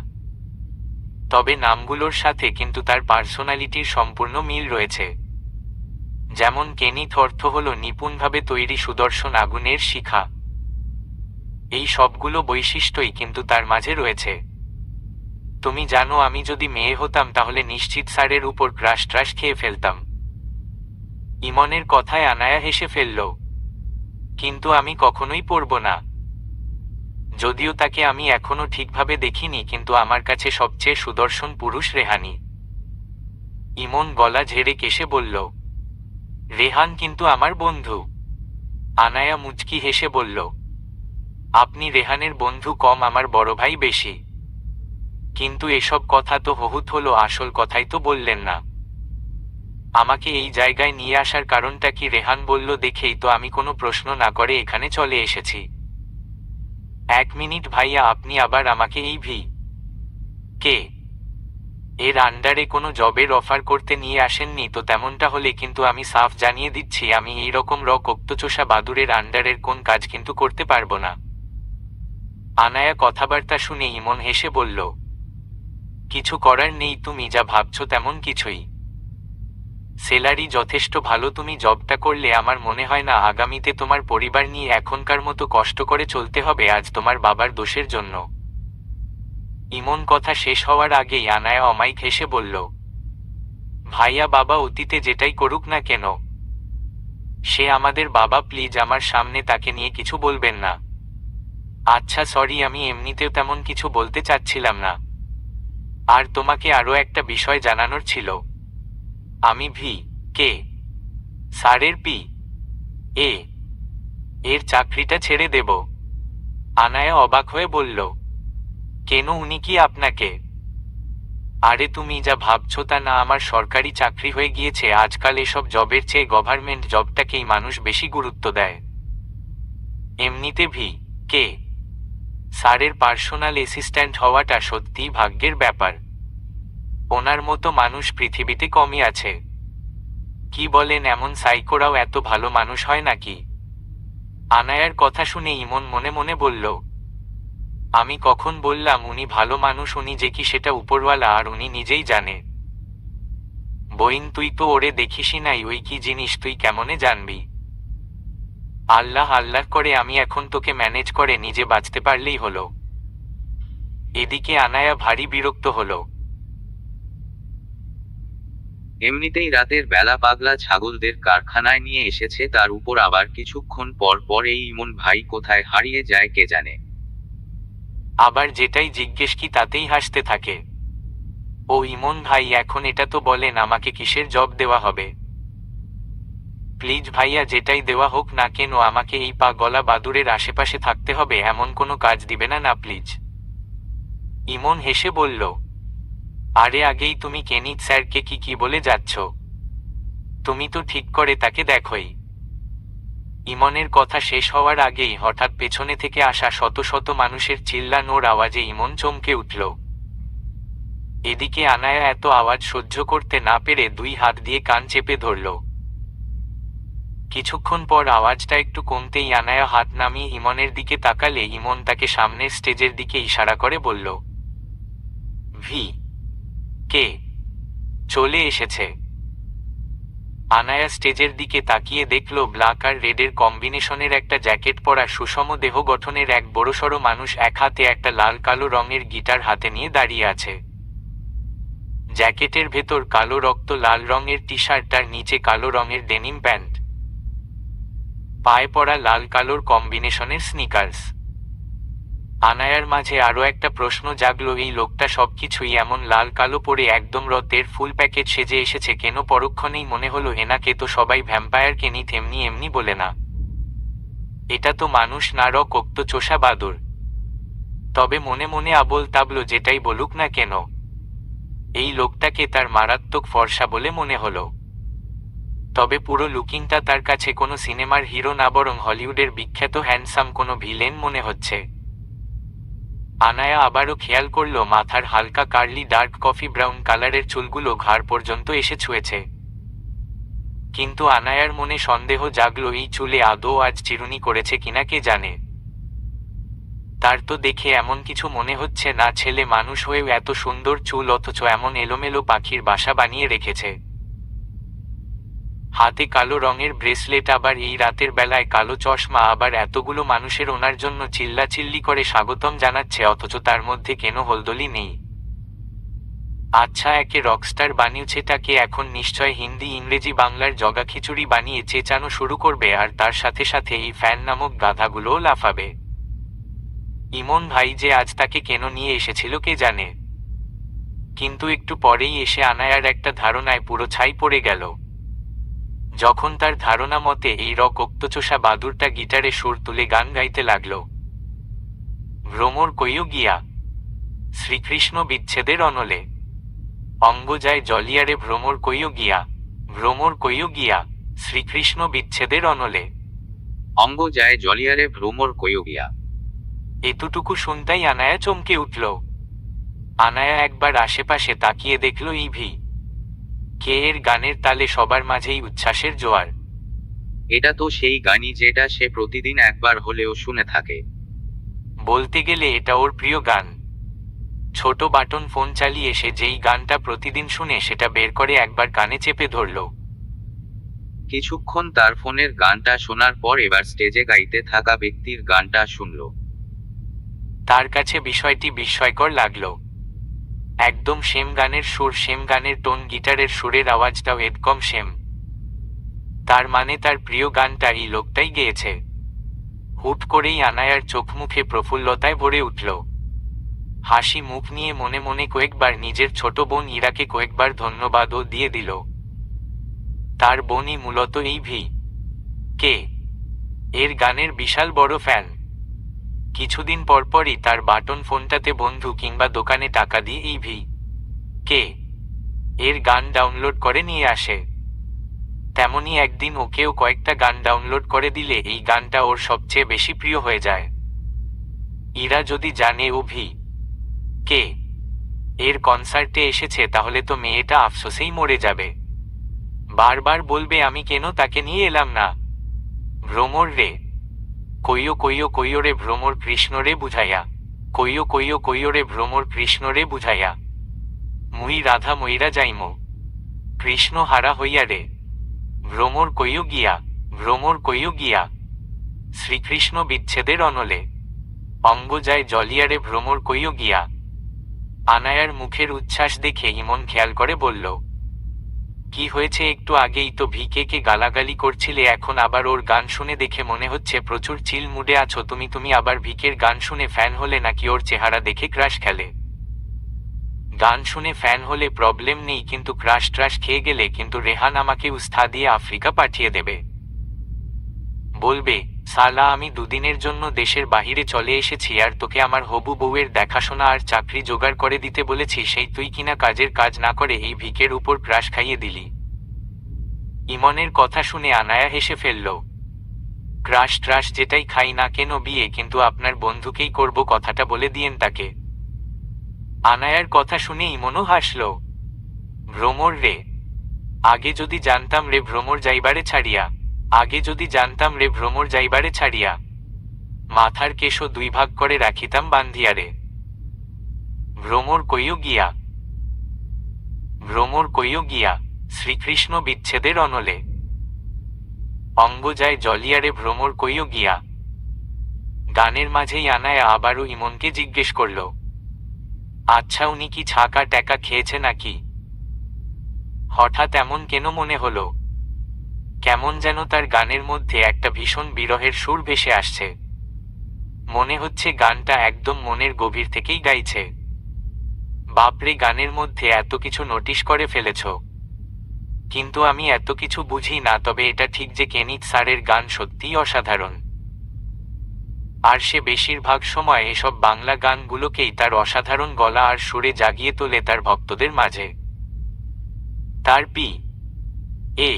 তবে নামগুলোর সাথে কিন্তু তার পার্সোনালিটির সম্পূর্ণ মিল রয়েছে। যেমন কেনিথ অর্থ হল নিপুণভাবে তৈরি সুদর্শন আগুনের শিখা। এই সবগুলো বৈশিষ্ট্যই কিন্তু তার মাঝে রয়েছে। তুমি জানো, আমি যদি মেয়ে হতাম তাহলে নিশ্চিত স্যারের উপর ক্রাশ ট্রাশ খেয়ে ফেলতাম। ইমনের কথায় আনায়া হেসে ফেলল, কিন্তু আমি কখনোই পড়ব না। যদিও তাকে আমি এখনো ঠিকভাবে দেখিনি, কিন্তু আমার কাছে সবচেয়ে সুদর্শন পুরুষ রেহানি। ইমন গলা ঝেড়ে কেশে বলল, রেহান কিন্তু আমার বন্ধু। আনায়া মুচকি হেসে বলল, আপনি রেহানের বন্ধু কম, আমার বড় ভাই বেশি। কিন্তু এসব কথা তো বহুত হলো, আসল কথাই তো বললেন না। আমাকে এই জায়গায় নিয়ে আসার কারণটা কি? রেহান বলল দেখেই তো আমি কোনো প্রশ্ন না করে এখানে চলে এসেছি। এক মিনিট ভাইয়া, আপনি আবার আমাকে এই ভি কে এর আন্ডারে কোনো জবের অফার করতে নিয়ে আসেননি তো? তেমনটা হলে কিন্তু আমি সাফ জানিয়ে দিচ্ছি, আমি এই রকম রক্তচোষা বাদুরের আন্ডারের কোন কাজ কিন্তু করতে পারবো না। আনায়া কথাবার্তা শুনে ইমন হেসে বলল, কিছু করার নেই, তুমি যা ভাবছো তেমন কিছুই। স্যালারি যথেষ্ট ভালো, তুমি জবটা করলে আমার মনে হয় না আগামীতে তোমার পরিবার নিয়ে এখনকার মতো কষ্ট করে চলতে হবে আজ তোমার বাবার দোষের জন্য। ইমন কথা শেষ হওয়ার আগেই আনায়া অমায়িক হেসে বলল, ভাইয়া, বাবা অতীতে যেটাই করুক না কেন সে আমাদের বাবা, প্লিজ আমার সামনে তাকে নিয়ে কিছু বলবেন না। আচ্ছা সরি, আমি এমনিতেও তেমন কিছু বলতে চাচ্ছিলাম না। আর তোমাকে আরও একটা বিষয় জানানোর ছিল। আমি ভি কে স্যারের পি এ এর চাকরিটা ছেড়ে দেব। আনায়া অবাক হয়ে বলল, কেন? উনি কি আপনাকে? আরে তুমি যা ভাবছো তা না, আমার সরকারি চাকরি হয়ে গিয়েছে। আজকাল এসব জবের চেয়ে গভর্নমেন্ট জবটাকেই মানুষ বেশি গুরুত্ব দেয়। এমনিতে ভি কে স্যারের পার্সোনাল অ্যাসিস্ট্যান্ট হওয়াটা সত্যিই ভাগ্যের ব্যাপার। ওনার মতো মানুষ পৃথিবীতে কমই আছে। কি বলেন, এমন সাইকোরাও এত ভালো মানুষ হয় নাকি? আনায়ার কথা শুনে ইমন মনে মনে বলল, আমি কখন বললাম উনি ভালো মানুষ? উনি যে কি সেটা উপরওয়ালা আর উনি নিজেই জানে। বইন, তুই তো ওরে দেখিসই নাই, ওই কি জিনিস তুই কেমনে জানবি? আল্লাহ আল্লাহ করে আমি এখন তোকে ম্যানেজ করে নিজে বাঁচতে পারলেই হলো। এদিকে আনায়া ভারী বিরক্ত হলো। এমনিতেই রাতের বেলা পাগলা ছাগলদের কারখানায় নিয়ে এসেছে, তার উপর আবার কিছুক্ষণ পর পর এই ইমন ভাই কোথায় হারিয়ে যায় কে জানে। আবার যেটাই জিজ্ঞেস কি তাতেই হাসতে থাকে। ও ইমন ভাই, এখন এটা তো বলেন আমাকে কিসের জব দেওয়া হবে? প্লিজ ভাইয়া, যেটাই দেওয়া হোক না কেন আমাকে এই পাগলা বাদুড়ের আশেপাশে থাকতে হবে এমন কোনো কাজ দিবে না না প্লিজ। ইমন হেসে বলল, আরে আগেই তুমি কেনিত স্যারকে কি কি বলে যাচ্ছ? তুমি তো ঠিক করে তাকে দেখোই। ইমনের কথা শেষ হওয়ার আগেই হঠাৎ পেছনে থেকে আসা শত শত মানুষের চিল্লানোর আওয়াজে ইমন চমকে উঠল। এদিকে আনায়া এত আওয়াজ সহ্য করতে না পেরে 2 হাত দিয়ে কান চেপে ধরল। কিছুক্ষণ পর আওয়াজটা একটু কমতেই আনায়া হাত নামিয়ে ইমনের দিকে তাকালে ইমন তাকে সামনের স্টেজের দিকে ইশারা করে বলল, ভি কে চলে এসেছে। আনায়া স্টেজের দিকে তাকিয়ে দেখল ব্ল্যাক আর রেডের কম্বিনেশনের একটা জ্যাকেট পরা সুষম দেহ গঠনের এক বড়সড় মানুষ এক হাতে একটা লাল কালো রঙের গিটার হাতে নিয়ে দাঁড়িয়ে আছে। জ্যাকেটের ভেতর কালো রক্ত লাল রঙের টি শার্ট আর নিচে কালো রঙের ডেনিম প্যান্ট, পায়ে পরা লাল কালোর কম্বিনেশনের স্নিকার্স। আনায়ার মাঝে আরও একটা প্রশ্ন জাগল, এই লোকটা সবকিছুই এমন লাল কালো পরে একদম রতের ফুল প্যাকেজ সেজে এসেছে কেন? পরক্ষণেই মনে হলো এনাকে তো সবাই ভ্যাম্পায়ার কেনিত এমনি এমনি বলে না, এটা তো মানুষ না রক্ত চোষা বাদুড়। তবে মনে মনে আবোল তাবলো যেটাই বলুক না কেন, এই লোকটাকে তার মারাত্মক ফর্সা বলে মনে হলো। তবে পুরো লুকিংটা তার কাছে কোনো সিনেমার হিরো না বরং হলিউডের বিখ্যাত হ্যান্ডসাম কোনো ভিলেন মনে হচ্ছে। আনায়া আবারও খেয়াল করল মাথার হালকা কার্লি ডার্ক কফি ব্রাউন কালারের চুলগুলো ঘাড় পর্যন্ত এসে ছুঁয়েছে। কিন্তু আনায়ার মনে সন্দেহ জাগল, এই চুলে আদৌ আজ চিরুনি করেছে কিনা কে জানে। তার তো দেখে এমন কিছু মনে হচ্ছে না, ছেলে মানুষ হয়েও এত সুন্দর চুল অথচ এমন এলোমেলো পাখির বাসা বানিয়ে রেখেছে। হাতে কালো রঙের ব্রেসলেট, আবার এই রাতের বেলায় কালো চশমা, আবার এতগুলো মানুষের ওনার জন্য চিল্লাচিল্লি করে স্বাগতম জানাচ্ছে, অথচ তার মধ্যে কেন হলদলি নেই। আচ্ছা, একে রকস্টার বানিয়েছেটাকে এখন নিশ্চয় হিন্দি ইংরেজি বাংলার জগা খিচুড়ি বানিয়ে চেঁচানো শুরু করবে, আর তার সাথে সাথে এই ফ্যান নামক গাধাগুলোও লাফাবে। ইমন ভাই যে আজ তাকে কেন নিয়ে এসেছিল কে জানে। কিন্তু একটু পরেই এসে আনায়ার একটা ধারণায় পুরো ছাই পড়ে গেল। যখন তার ধারণা মতে এই রক্তচোষা বাদুরটা গিটারে সুর তুলে গান গাইতে লাগল, ভ্রমর কইও গিয়া শ্রীকৃষ্ণ বিচ্ছেদের অনলে, অঙ্গ যায় জলিয়ারে ভ্রমর কইও গিয়া, ভ্রমর কইও গিয়া শ্রীকৃষ্ণ বিচ্ছেদের অনলে, অঙ্গ যায় জলিয়ারে ভ্রমর কইও গিয়া। এতটুকু শুনতেই আনায়া চমকে উঠল। আনায়া একবার আশেপাশে তাকিয়ে দেখল ইভি কে এর গানের তালে সবার মাঝেই উচ্ছ্বাসের জোয়ার। এটা তো সেই গানই যেটা সে প্রতিদিন একবার হলেও শুনে থাকে। বলতে গেলে এটা ওর প্রিয় গান। ছোট বাটন ফোন চালিয়ে সে যেই গানটা প্রতিদিন শুনে সেটা বের করে একবার কানে চেপে ধরল। কিছুক্ষণ তার ফোনের গানটা শোনার পর এবার স্টেজে গাইতে থাকা ব্যক্তির গানটা শুনল। তার কাছে বিষয়টি বিস্ময়কর লাগলো। একদম সেম গানের সুর, সেম গানের টোন, গিটারের সুরের আওয়াজটাও একদম সেম। তার মানে তার প্রিয় গানটা এই লোকটাই গেয়েছে। হুট করেই আনায়ার চোখ মুখে প্রফুল্লতায় ভরে উঠল। হাসি মুখ নিয়ে মনে মনে কয়েকবার নিজের ছোট বোন ইরাকে কয়েকবার ধন্যবাদও দিয়ে দিল। তার বোনই মূলত এই ভি কে এর গানের বিশাল বড় ফ্যান। কিছুদিন পরপরই তার বাটন ফোনটাতে বন্ধু কিংবা দোকানে টাকা দিয়ে এই ভি কে এর গান ডাউনলোড করে নিয়ে আসে। তেমনি একদিন ওকেও কয়েকটা গান ডাউনলোড করে দিলে এই গানটা ওর সবচেয়ে বেশি প্রিয় হয়ে যায়। ইরা যদি জানে ও ভি কে এর কনসার্টে এসেছে তাহলে তো মেয়েটা আফসোসেই মরে যাবে। বারবার বলবে আমি কেন তাকে নিয়ে এলাম না। ভ্রমর রে কইও কইও কইও রে ভ্রমর কৃষ্ণ রে বুঝাইয়া, কইও কইও কইও রে ভ্রমর কৃষ্ণ রে বুঝাইয়া, মুই রাধা মইরা যাইমো কৃষ্ণ হারা হইয়া রে, ভ্রমর কইও গিয়া, ভ্রমর কইও গিয়া। শ্রীকৃষ্ণ বিচ্ছেদের অনলে। অঙ্গ যায় জলিয়ারে ভ্রমর কইও গিয়া। আনায়ার মুখের উচ্ছ্বাস দেখে ইমন খেয়াল করে বলল, কি হয়েছে? একটু আগেই তো ভিকেকে গালাগালি করছিলে, এখন আবার ওর গান শুনে দেখে মনে হচ্ছে প্রচুর চিল মুডে আছো তুমি। তুমি আবার ভিকের গান শুনে ফ্যান হলে নাকি ওর চেহারা দেখে ক্রাশ খেলে? গান শুনে ফ্যান হলে প্রবলেম নেই, কিন্তু ক্রাশ ট্রাশ খেয়ে গেলে কিন্তু রেহান আমাকে উস্তা দিয়ে আফ্রিকা পাঠিয়ে দেবে। বলবে, সালা আমি দুদিনের জন্য দেশের বাহিরে চলে এসেছি আর তোকে আমার হবু বউয়ের দেখাশোনা আর চাকরি জোগাড় করে দিতে বলেছি, সেই তুই কিনা কাজের কাজ না করে এই ভিকের উপর ক্রাশ খাইয়ে দিলি। ইমনের কথা শুনে আনায়া হেসে ফেলল। ক্রাশ ট্রাশ যেটাই খাই না কেন বিয়ে কিন্তু আপনার বন্ধুকেই করব, কথাটা বলে দিয়েন তাকে। আনায়ার কথা শুনে ইমনও হাসল। ভ্রমর রে, আগে যদি জানতাম রে ভ্রমর যাইবারে ছাড়িয়া, আগে যদি জানতাম রে ভ্রমর যাইবারে ছাড়িয়া, মাথার কেশও দুই ভাগ করে রাখিতাম বান্ধিয়া রে। ভ্রমর কইও গিয়া, ভ্রমর কইও গিয়া, শ্রীকৃষ্ণ বিচ্ছেদের অনলে। অঙ্গ যায় জলিয়ারে ভ্রমর কইও গিয়া। গানের মাঝেই আনায়া আবারও ইমনকে জিজ্ঞেস করল, আচ্ছা উনি কি ছাকা ট্যাকা খেয়েছে নাকি? হঠাৎ এমন কেন মনে হলো? কেমন যেন তার গানের মধ্যে একটা ভীষণ বিরহের সুর ভেসে আসছে। মনে হচ্ছে গানটা একদম মনের গভীর থেকেই গাইছে। বাপরে, গানের মধ্যে এত কিছু নোটিশ করে ফেলেছ। কিন্তু আমি এত কিছু বুঝি না, তবে এটা ঠিক যে কেনিত স্যারের গান সত্যিই অসাধারণ। আর সে বেশিরভাগ সময় এসব বাংলা গানগুলোকেই তার অসাধারণ গলা আর সুরে জাগিয়ে তোলে তার ভক্তদের মাঝে। তার এ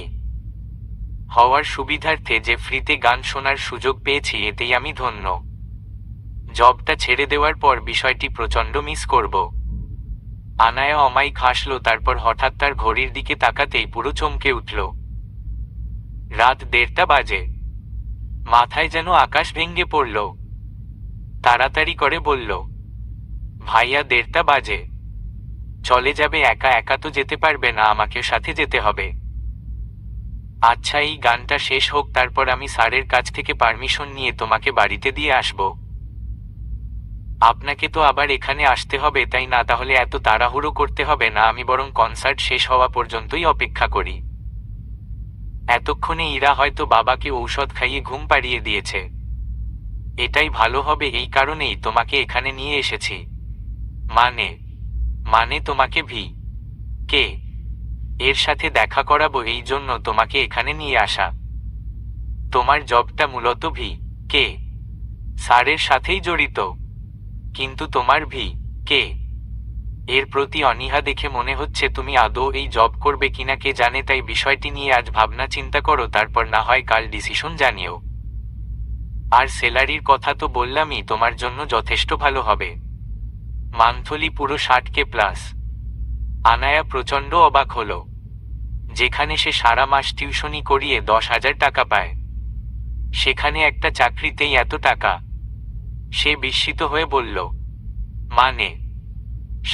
হওয়ার সুবিধার্থে যে ফ্রিতে গান শোনার সুযোগ পেয়েছি, এতেই আমি ধন্য। জবটা ছেড়ে দেওয়ার পর বিষয়টি প্রচণ্ড মিস করব। আনায়া অমায়িক হাসল, তারপর হঠাৎ তার ঘড়ির দিকে তাকাতেই পুরো চমকে উঠল। রাত 1:30 বাজে। মাথায় যেন আকাশ ভেঙে পড়ল। তাড়াতাড়ি করে বলল, ভাইয়া 1:30 বাজে, চলে যাবে? একা একা তো যেতে পারবে না, আমাকে সাথে যেতে হবে। আচ্ছা এই গানটা শেষ হোক, তারপর আমি স্যারের কাছ থেকে পারমিশন নিয়ে তোমাকে বাড়িতে দিয়ে আসব। আপনাকে তো আবার এখানে আসতে হবে তাই না? তাহলে এত তাড়াহুড়ো করতে হবে না, আমি বরং কনসার্ট শেষ হওয়া পর্যন্তই অপেক্ষা করি। এতক্ষণে ইরা হয়তো বাবাকে ঔষধ খাইয়ে ঘুম পাড়িয়ে দিয়েছে। এটাই ভালো হবে, এই কারণেই তোমাকে এখানে নিয়ে এসেছি। মানে তোমাকে কে এর সাথে দেখা করাবো, এই জন্য তোমাকে এখানে নিয়ে আসা। তোমার জবটা মূলত কে স্যারের সাথেই জড়িত, কিন্তু তোমার কে এর প্রতি অনীহা দেখে মনে হচ্ছে তুমি আদৌ এই জব করবে কিনা কে জানে। তাই বিষয়টি নিয়ে আজ ভাবনা চিন্তা করো, তারপর না হয় কাল ডিসিশন জানিও। আর স্যালারির কথা তো বললামই, তোমার জন্য যথেষ্ট ভালো হবে। মান্থলি পুরো 60K প্লাস। আনায়া প্রচণ্ড অবাক হলো। যেখানে সে সারা মাস টিউশনি করিয়ে 10,000 টাকা পায়, সেখানে একটা চাকরিতেই এত টাকা। সে বিস্মিত হয়ে বলল,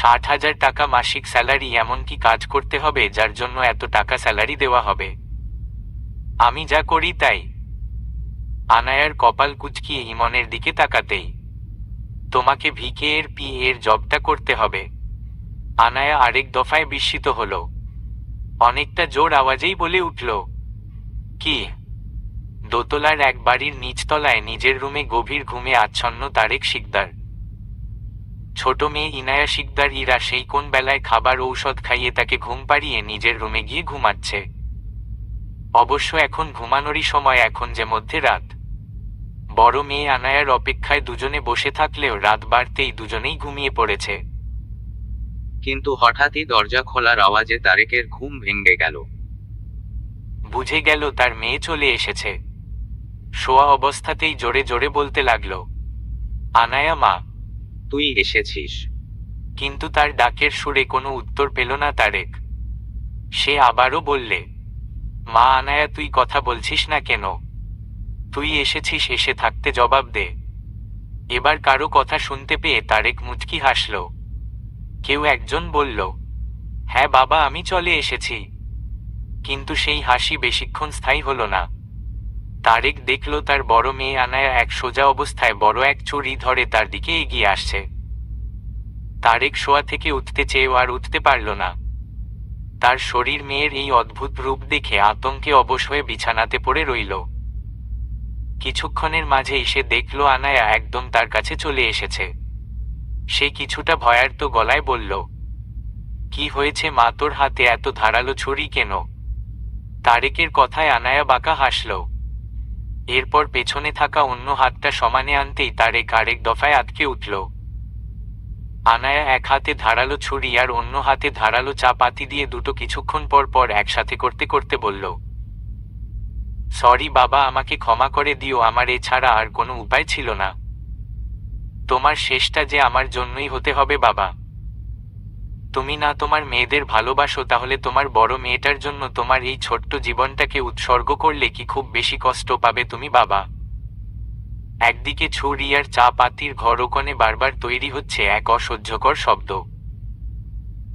60,000 টাকা মাসিক স্যালারি? এমন কি কাজ করতে হবে যার জন্য এত টাকা স্যালারি দেওয়া হবে? আমি যা করি তাই। আনায়ার কপাল কুঁচকিয়ে ইমনের দিকে তাকাতেই, তোমাকে এর জবটা করতে হবে। আনায়া আরেক দফায় বিস্মিত হল। অনেকটা জোর আওয়াজেই বলে উঠল, কি? দোতলার এক বাড়ির নিচতলায় নিজের রুমে গভীর ঘুমে আচ্ছন্ন তারেক শিকদার। ছোট মেয়ে ইনায়া শিকদার ইরা সেই কোন বেলায় খাবার ঔষধ খাইয়ে তাকে ঘুম পাড়িয়ে নিজের রুমে গিয়ে ঘুমাচ্ছে। অবশ্য এখন ঘুমানোরই সময়, এখন যে মধ্যে রাত। বড় মেয়ে আনায়ার অপেক্ষায় দুজনে বসে থাকলেও রাত বাড়তেই দুজনেই ঘুমিয়ে পড়েছে। কিন্তু হঠাৎই দরজা খোলার আওয়াজে তারেকের ঘুম ভেঙে গেল। বুঝে গেল তার মেয়ে চলে এসেছে। শোয়া অবস্থাতেই জোরে জোরে বলতে লাগলো, আনায়া মা, তুই এসেছিস? কিন্তু তার ডাকের সুরে কোনো উত্তর পেল না তারেক। সে আবারও বললে, মা। আনায়া তুই কথা বলছিস না কেন? তুই এসেছিস, এসে থাকতে জবাব দে। এবার কারো কথা শুনতে পেয়ে তারেক মুচকি হাসল। কেউ একজন বলল, হ্যাঁ বাবা আমি চলে এসেছি। কিন্তু সেই হাসি বেশিক্ষণ স্থায়ী হলো না। তারেক দেখল তার বড় মেয়ে আনায়া এক সোজা অবস্থায় বড় এক ছুরি ধরে তার দিকে এগিয়ে আসছে। তারেক শোয়া থেকে উঠতে চেয়েও আর উঠতে পারল না। তার শরীর মেয়ের এই অদ্ভুত রূপ দেখে আতঙ্কে অবশ হয়ে বিছানাতে পড়ে রইল। কিছুক্ষণের মাঝেই সে দেখল আনায়া একদম তার কাছে চলে এসেছে। সে কিছুটা ভয়ার্ত গলায় বলল, কি হয়েছে মা, তোর হাতে এত ধারালো ছুরি কেন? তারেকের কথায় আনায়া বাঁকা হাসল। এরপর পেছনে থাকা অন্য হাতটা সমানে আনতেই তারেক আরেক দফায় আটকে উঠল। আনায়া এক হাতে ধারালো ছুরি আর অন্য হাতে ধারালো চা পাতি দিয়ে দুটো কিছুক্ষণ পর পর একসাথে করতে করতে বলল, সরি বাবা, আমাকে ক্ষমা করে দিও, আমার এছাড়া আর কোনো উপায় ছিল না। তোমার শেষটা যে আমার জন্যই হতে হবে বাবা। তুমি না তোমার মেয়েদের ভালোবাসো, তাহলে তোমার বড় মেয়েটার জন্য তোমার এই ছোট্ট জীবনটাকে উৎসর্গ করলে কি খুব বেশি কষ্ট পাবে তুমি বাবা? একদিকে ছুরি আর চা পাতির ঘরোকনে বারবার তৈরি হচ্ছে এক অসহ্যকর শব্দ।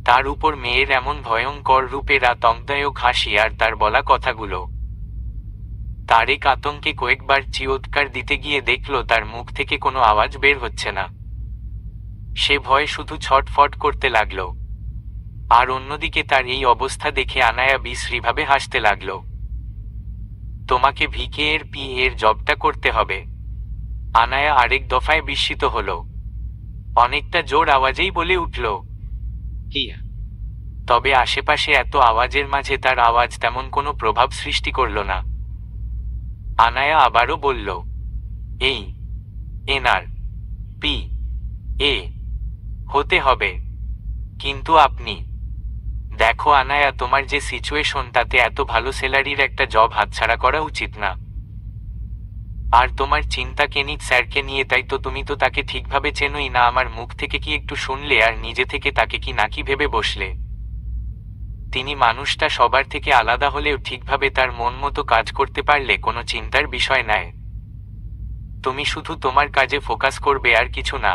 তার উপর মেয়ের এমন ভয়ঙ্কর রূপের আতঙ্কদায়ক হাসি আর তার বলা কথাগুলো। তারেক আতঙ্কে কয়েকবার চিৎকার দিতে গিয়ে দেখল তার মুখ থেকে কোনো আওয়াজ বের হচ্ছে না। সে ভয়ে শুধু ছটফট করতে লাগল। আর অন্যদিকে তার এই অবস্থা দেখে আনায়া বিশ্রীভাবে হাসতে লাগল। তোমাকে ভিকে এর পি এর জবটা করতে হবে। আনায়া আরেক দফায় বিস্মিত হল। অনেকটা জোর আওয়াজেই বলে উঠল, কি? তবে আশেপাশে এত আওয়াজের মাঝে তার আওয়াজ তেমন কোনো প্রভাব সৃষ্টি করল না। আনায়া আবারও বলল, এই এনআর পি এ হতে হবে। কিন্তু আপনি দেখো আনায়া, তোমার যে সিচুয়েশন, তাতে এত ভালো স্যালারির একটা জব হাতছাড়া করা উচিত না। আর তোমার চিন্তা কেনিক স্যারকে নিয়ে, তাই তো তুমি তো তাকে ঠিকভাবে চেনোই না। আমার মুখ থেকে কি একটু শুনলে আর নিজে থেকে তাকে কি নাকি ভেবে বসলে? তিনি মানুষটা সবার থেকে আলাদা হলেও ঠিকভাবে তার মন মতো কাজ করতে পারলে কোনো চিন্তার বিষয় নয়। তুমি শুধু তোমার কাজে ফোকাস করবে আর কিছু না।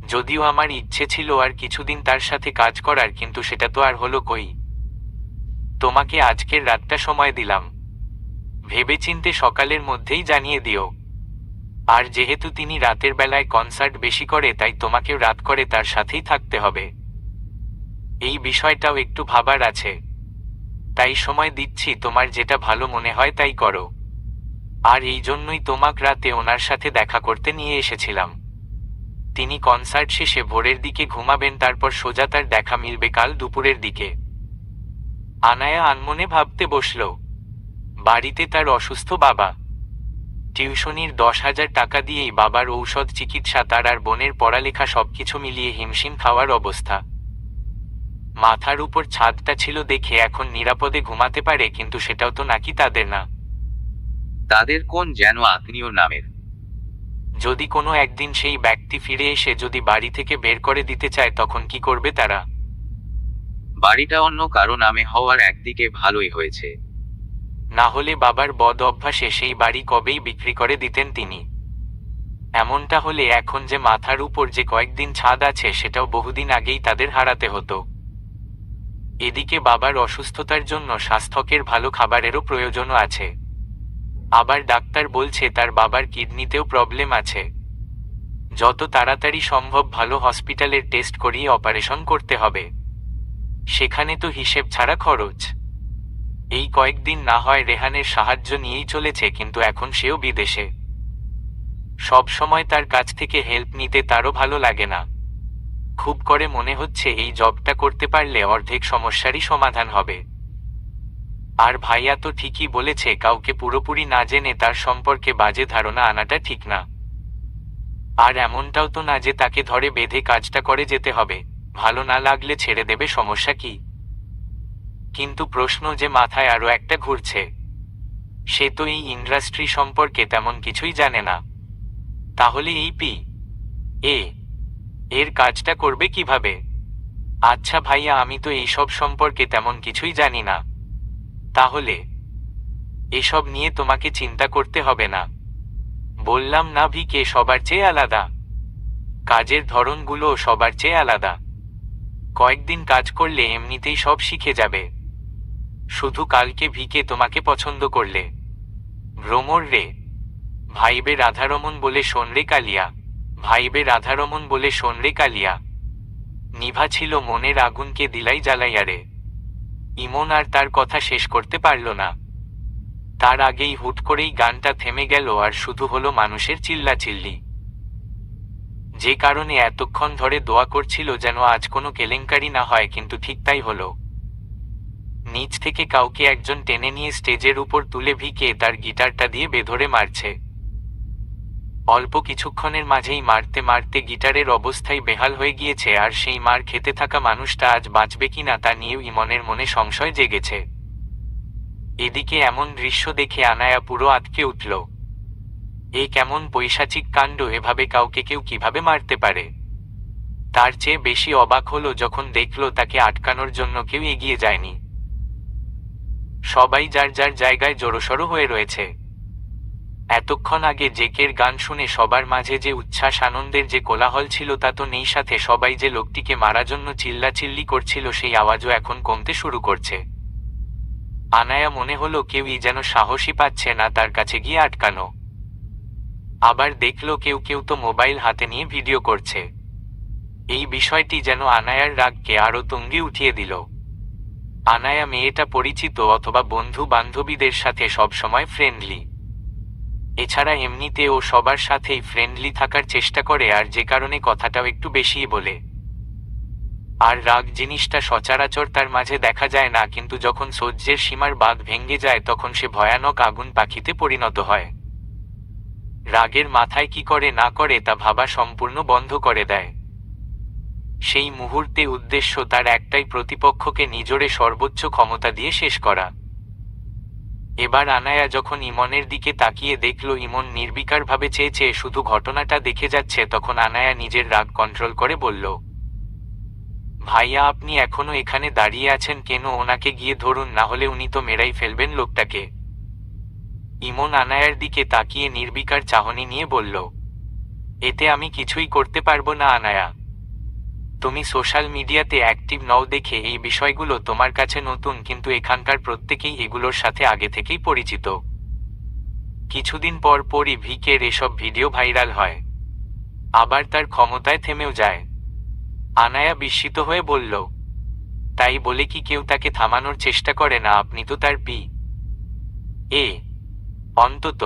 যদিও আমার ইচ্ছে ছিল আর কিছুদিন তার সাথে কাজ করার, কিন্তু সেটা তো আর হলো কই। তোমাকে আজকের রাতটা সময় দিলাম, ভেবেচিন্তে সকালের মধ্যেই জানিয়ে দিও। আর যেহেতু তিনি রাতের বেলায় কনসার্ট বেশি করে, তাই তোমাকেও রাত করে তার সাথেই থাকতে হবে। এই বিষয়টাও একটু ভাবার আছে, তাই সময় দিচ্ছি, তোমার যেটা ভালো মনে হয় তাই করো। আর এই জন্যই তোমাকে রাতে ওনার সাথে দেখা করতে নিয়ে এসেছিলাম। তিনি কনসার্ট শেষে ভোরের দিকে ঘুমাবেন, তারপর সোজা তার দেখা মিলবে কাল দুপুরের দিকে। আনায়া আনমনে ভাবতে বসল, বাড়িতে তার অসুস্থ বাবা, টিউশনির 10,000 টাকা দিয়েই বাবার ঔষধ, চিকিৎসা, তার আর বোনের পড়ালেখা, সবকিছু মিলিয়ে হিমশিম খাওয়ার অবস্থা। মাথার উপর ছাদটা ছিল দেখে এখন নিরাপদে ঘুমাতে পারে, কিন্তু সেটাও তো নাকি তাদের না। তাদের কোন যেন আত্মীয় নামের। যদি কোনো একদিন সেই ব্যক্তি ফিরে এসে যদি বাড়ি থেকে বের করে দিতে চায়, তখন কি করবে তারা? বাড়িটা অন্য কারো নামে হওয়ার একদিকে ভালোই হয়েছে। না হলে বাবার বদ অভ্যাসে সেই বাড়ি কবেই বিক্রি করে দিতেন তিনি। এমনটা হলে এখন যে মাথার উপর যে কয়েকদিন ছাদ আছে, সেটাও বহুদিন আগেই তাদের হারাতে হতো। এদিকে বাবার অসুস্থতার জন্য স্বাস্থ্যকের ভালো খাবারেরও প্রয়োজনও আছে। আবার ডাক্তার বলছে তার বাবার কিডনিতেও প্রবলেম আছে। যত তাড়াতাড়ি সম্ভব ভালো হসপিটালের টেস্ট করিয়ে অপারেশন করতে হবে। সেখানে তো হিসেব ছাড়া খরচ। এই কয়েকদিন না হয় রেহানের সাহায্য নিয়েই চলেছে, কিন্তু এখন সেও বিদেশে। সব সময় তার কাছ থেকে হেল্প নিতে তারও ভালো লাগে না। খুব করে মনে হচ্ছে এই জবটা করতে পারলে অর্ধেক সমস্যারই সমাধান হবে। আর ভাইয়া তো ঠিকই বলেছে, কাউকে পুরোপুরি না জেনে তার সম্পর্কে বাজে ধারণা আনাটা ঠিক না। আর এমনটাও তো না যে তাকে ধরে বেঁধে কাজটা করে যেতে হবে। ভালো না লাগলে ছেড়ে দেবে, সমস্যা কি? কিন্তু প্রশ্ন যে মাথায় আরো একটা ঘুরছে, সে তো এই ইন্ডাস্ট্রি সম্পর্কে তেমন কিছুই জানে না। তাহলে এই পি এ এর কাজটা করবে কিভাবে? আচ্ছা ভাইয়া, আমি তো এইসব সম্পর্কে তেমন কিছুই জানি না। তাহলে এসব নিয়ে তোমাকে চিন্তা করতে হবে না। বললাম না, ভিকে সবার চেয়ে আলাদা, কাজের ধরনগুলো সবার চেয়ে আলাদা। কয়েকদিন কাজ করলে এমনিতেই সব শিখে যাবে। শুধু কালকে ভিকে তোমাকে পছন্দ করলে ভ্রমর রে, ভাইবে রাধারমন বলে শোন রে কালিয়া, ভাইবে রাধারমন বলে শোন রে কালিয়া, নিভা ছিল মনের আগুনকে দিলাই জ্বালাইয়া রে। ইমন আর তার কথা শেষ করতে পারল না। তার আগেই হুট করেই গানটা থেমে গেল আর শুধু হলো মানুষের চিল্লাচিল্লি। যে কারণে এতক্ষণ ধরে দোয়া করছিল যেন আজ কোনো কেলেঙ্কারি না হয়, কিন্তু ঠিক তাই হলো। নিচ থেকে কাউকে একজন টেনে নিয়ে স্টেজের উপর তুলে ভিকে তার গিটারটা দিয়ে বেধরে মারছে। অল্প কিছুক্ষণের মাঝেই মারতে মারতে গিটারের অবস্থাই বেহাল হয়ে গিয়েছে, আর সেই মার খেতে থাকা মানুষটা আজ বাঁচবে কিনা তা নিয়েও ইমনের মনে সংশয় জেগেছে। এদিকে এমন দৃশ্য দেখে আনায়া পুরো আঁতকে উঠল। এ কেমন পৈশাচিক কাণ্ড, এভাবে কাউকে কেউ কিভাবে মারতে পারে? তার চেয়ে বেশি অবাক হলো যখন দেখল তাকে আটকানোর জন্য কেউ এগিয়ে যায়নি। সবাই যার যার জায়গায় জড়োসড়ো হয়ে রয়েছে। এতক্ষণ আগে জেকের গান শুনে সবার মাঝে যে উচ্ছ্বাস আনন্দের যে কোলাহল ছিল তা তো নেই, সাথে সবাই যে লোকটিকে মারার জন্য চিল্লাচিল্লি করছিল সেই আওয়াজও এখন কমতে শুরু করছে। আনায়া মনে হলো কেউই যেন সাহসী পাচ্ছে না তার কাছে গিয়ে আটকানো। আবার দেখল কেউ কেউ তো মোবাইল হাতে নিয়ে ভিডিও করছে। এই বিষয়টি যেন আনায়ার রাগকে আরো তুঙ্গে উঠিয়ে দিল। আনায়া মেয়েটা পরিচিত অথবা বন্ধু বান্ধবীদের সাথে সবসময় ফ্রেন্ডলি, এছাড়া এমনিতে ও সবার সাথেই ফ্রেন্ডলি থাকার চেষ্টা করে, আর যে কারণে কথাটাও একটু বেশিই বলে। আর রাগ জিনিসটা সচরাচর তার মাঝে দেখা যায় না, কিন্তু যখন সহ্যের সীমার বাঁধ ভেঙে যায় তখন সে ভয়ানক আগুন পাখিতে পরিণত হয়। রাগের মাথায় কি করে না করে তা ভাবা সম্পূর্ণ বন্ধ করে দেয়। সেই মুহূর্তে উদ্দেশ্য তার একটাই, প্রতিপক্ষকে নিজরে সর্বোচ্চ ক্ষমতা দিয়ে শেষ করা। এবার আনায়া যখন ইমনের দিকে তাকিয়ে দেখল ইমন নির্বিকারভাবে চেয়ে চেয়ে শুধু ঘটনাটা দেখে যাচ্ছে, তখন আনায়া নিজের রাগ কন্ট্রোল করে বলল, ভাইয়া আপনি এখনো এখানে দাঁড়িয়ে আছেন কেন? ওনাকে গিয়ে ধরুন, না হলে উনি তো মেরাই ফেলবেন লোকটাকে। ইমন আনায়ার দিকে তাকিয়ে নির্বিকার চাহনি নিয়ে বলল, এতে আমি কিছুই করতে পারবো না আনায়া। তুমি সোশ্যাল মিডিয়াতে অ্যাক্টিভ নও দেখে এই বিষয়গুলো তোমার কাছে নতুন, কিন্তু এখানকার প্রত্যেকেই এগুলোর সাথে আগে থেকেই পরিচিত। কিছুদিন পর পরই ভিকের এসব ভিডিও ভাইরাল হয়, আবার তার ক্ষমতায় থেমেও যায়। আনায়া বিস্মিত হয়ে বলল, তাই বলে কি কেউ তাকে থামানোর চেষ্টা করে না? আপনি তো তার এ অন্তত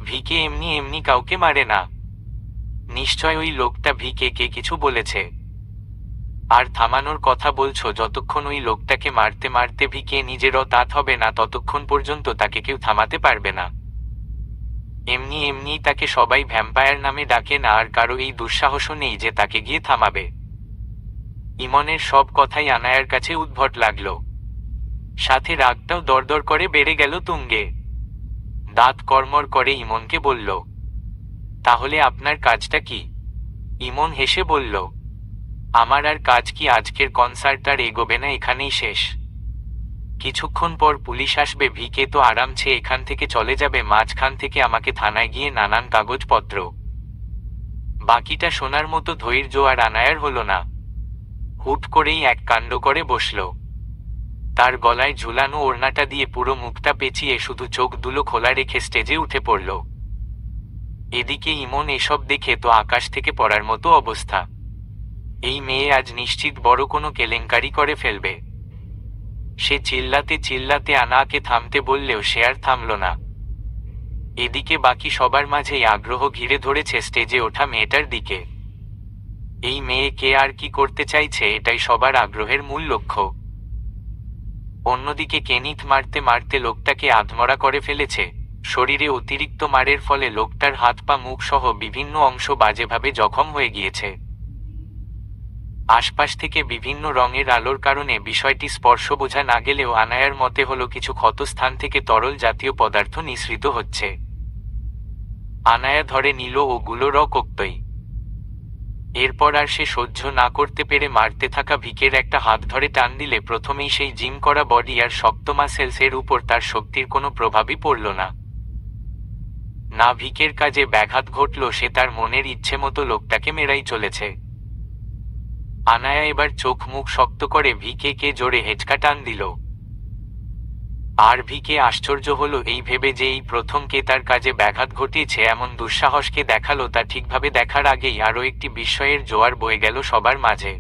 ভিকে এমনি এমনি কাউকে মারে না। নিশ্চয় ওই লোকটা ভিকে কিছু বলেছে। আর থামানোর কথা বলছো, যতক্ষণ ওই লোকটাকে মারতে মারতে ভিকে নিজেরও তাত হবে না ততক্ষণ পর্যন্ত তাকে কেউ থামাতে পারবে না। এমনি এমনি তাকে সবাই ভ্যাম্পায়ার নামে ডাকে না, আর কারো এই দুঃসাহসও নেই যে তাকে গিয়ে থামাবে। ইমনের সব কথাই আনায়ার কাছে উদ্ভট লাগলো, সাথে রাগটাও দরদর করে বেড়ে গেল তুঙ্গে। দাঁত কড়মড় করে ইমনকে বলল, তাহলে আপনার কাজটা কি? ইমন হেসে বলল, আমার আর কাজ কি? আজকের কনসার্ট আর এগোবে না, এখানেই শেষ। কিছুক্ষণ পর পুলিশ আসবে, ভিকে তো আরামছে এখান থেকে চলে যাবে, মাঝখান থেকে আমাকে থানায় গিয়ে নানান কাগজপত্র। বাকিটা শোনার মতো ধৈর্য আর আনায়ার হলো না। হুট করেই এক কাণ্ড করে বসল। তার গলায় ঝুলানো ওড়নাটা দিয়ে পুরো মুখটা পেঁচিয়ে শুধু চোখ দুলো খোলা রেখে স্টেজে উঠে পড়ল। এদিকে ইমন এসব দেখে তো আকাশ থেকে পড়ার মতো অবস্থা। এই মেয়ে আজ নিশ্চিত বড় কোনো কেলেঙ্কারি করে ফেলবে। সে চিল্লাতে চিল্লাতে আনাকে থামতে বললেও সে আর থামল না। এদিকে বাকি সবার মাঝেই আগ্রহ ঘিরে ধরেছে স্টেজে ওঠা মেয়েটার দিকে। এই মেয়ে কে আর কি করতে চাইছে, এটাই সবার আগ্রহের মূল লক্ষ্য। অন্যদিকে কেনিথ মারতে মারতে লোকটাকে আধমরা করে ফেলেছে। শরীরে অতিরিক্ত মারের ফলে লোকটার হাত পা মুখ সহ বিভিন্ন অংশ বাজেভাবে জখম হয়ে গিয়েছে। আশপাশ থেকে বিভিন্ন রঙের আলোর কারণে বিষয়টি স্পর্শ বোঝা না গেলেও আনায়ার মতে হলো কিছু ক্ষতস্থান থেকে তরল জাতীয় পদার্থ নিঃসৃত হচ্ছে। আনায়া ধরে নিল ওগুলো রক্তই। এরপর আর সে সহ্য না করতে পেরে মারতে থাকা ভিকের একটা হাত ধরে টান দিলে প্রথমেই সেই জিম করা বডি আর শক্ত মাসেলস এর উপর তার শক্তির কোনো প্রভাবই পড়ল না। না ভিকের কাজে ব্যাঘাত ঘটল, সে তার মনের ইচ্ছে মতো লোকটাকে মেরাই চলেছে। আনায়া এবার চোখ মুখ শক্ত করে ভিকে জোরে হেঁচকা টান দিল। আর ভিকে আশ্চর্য হলো এই ভেবে যে এই প্রথম কে তার কাজে ব্যাঘাত ঘটিয়েছে এমন দুঃসাহসকে দেখালো তা ঠিকভাবে দেখার আগেই আরও একটি বিস্ময়ের জোয়ার বয়ে গেল সবার মাঝে।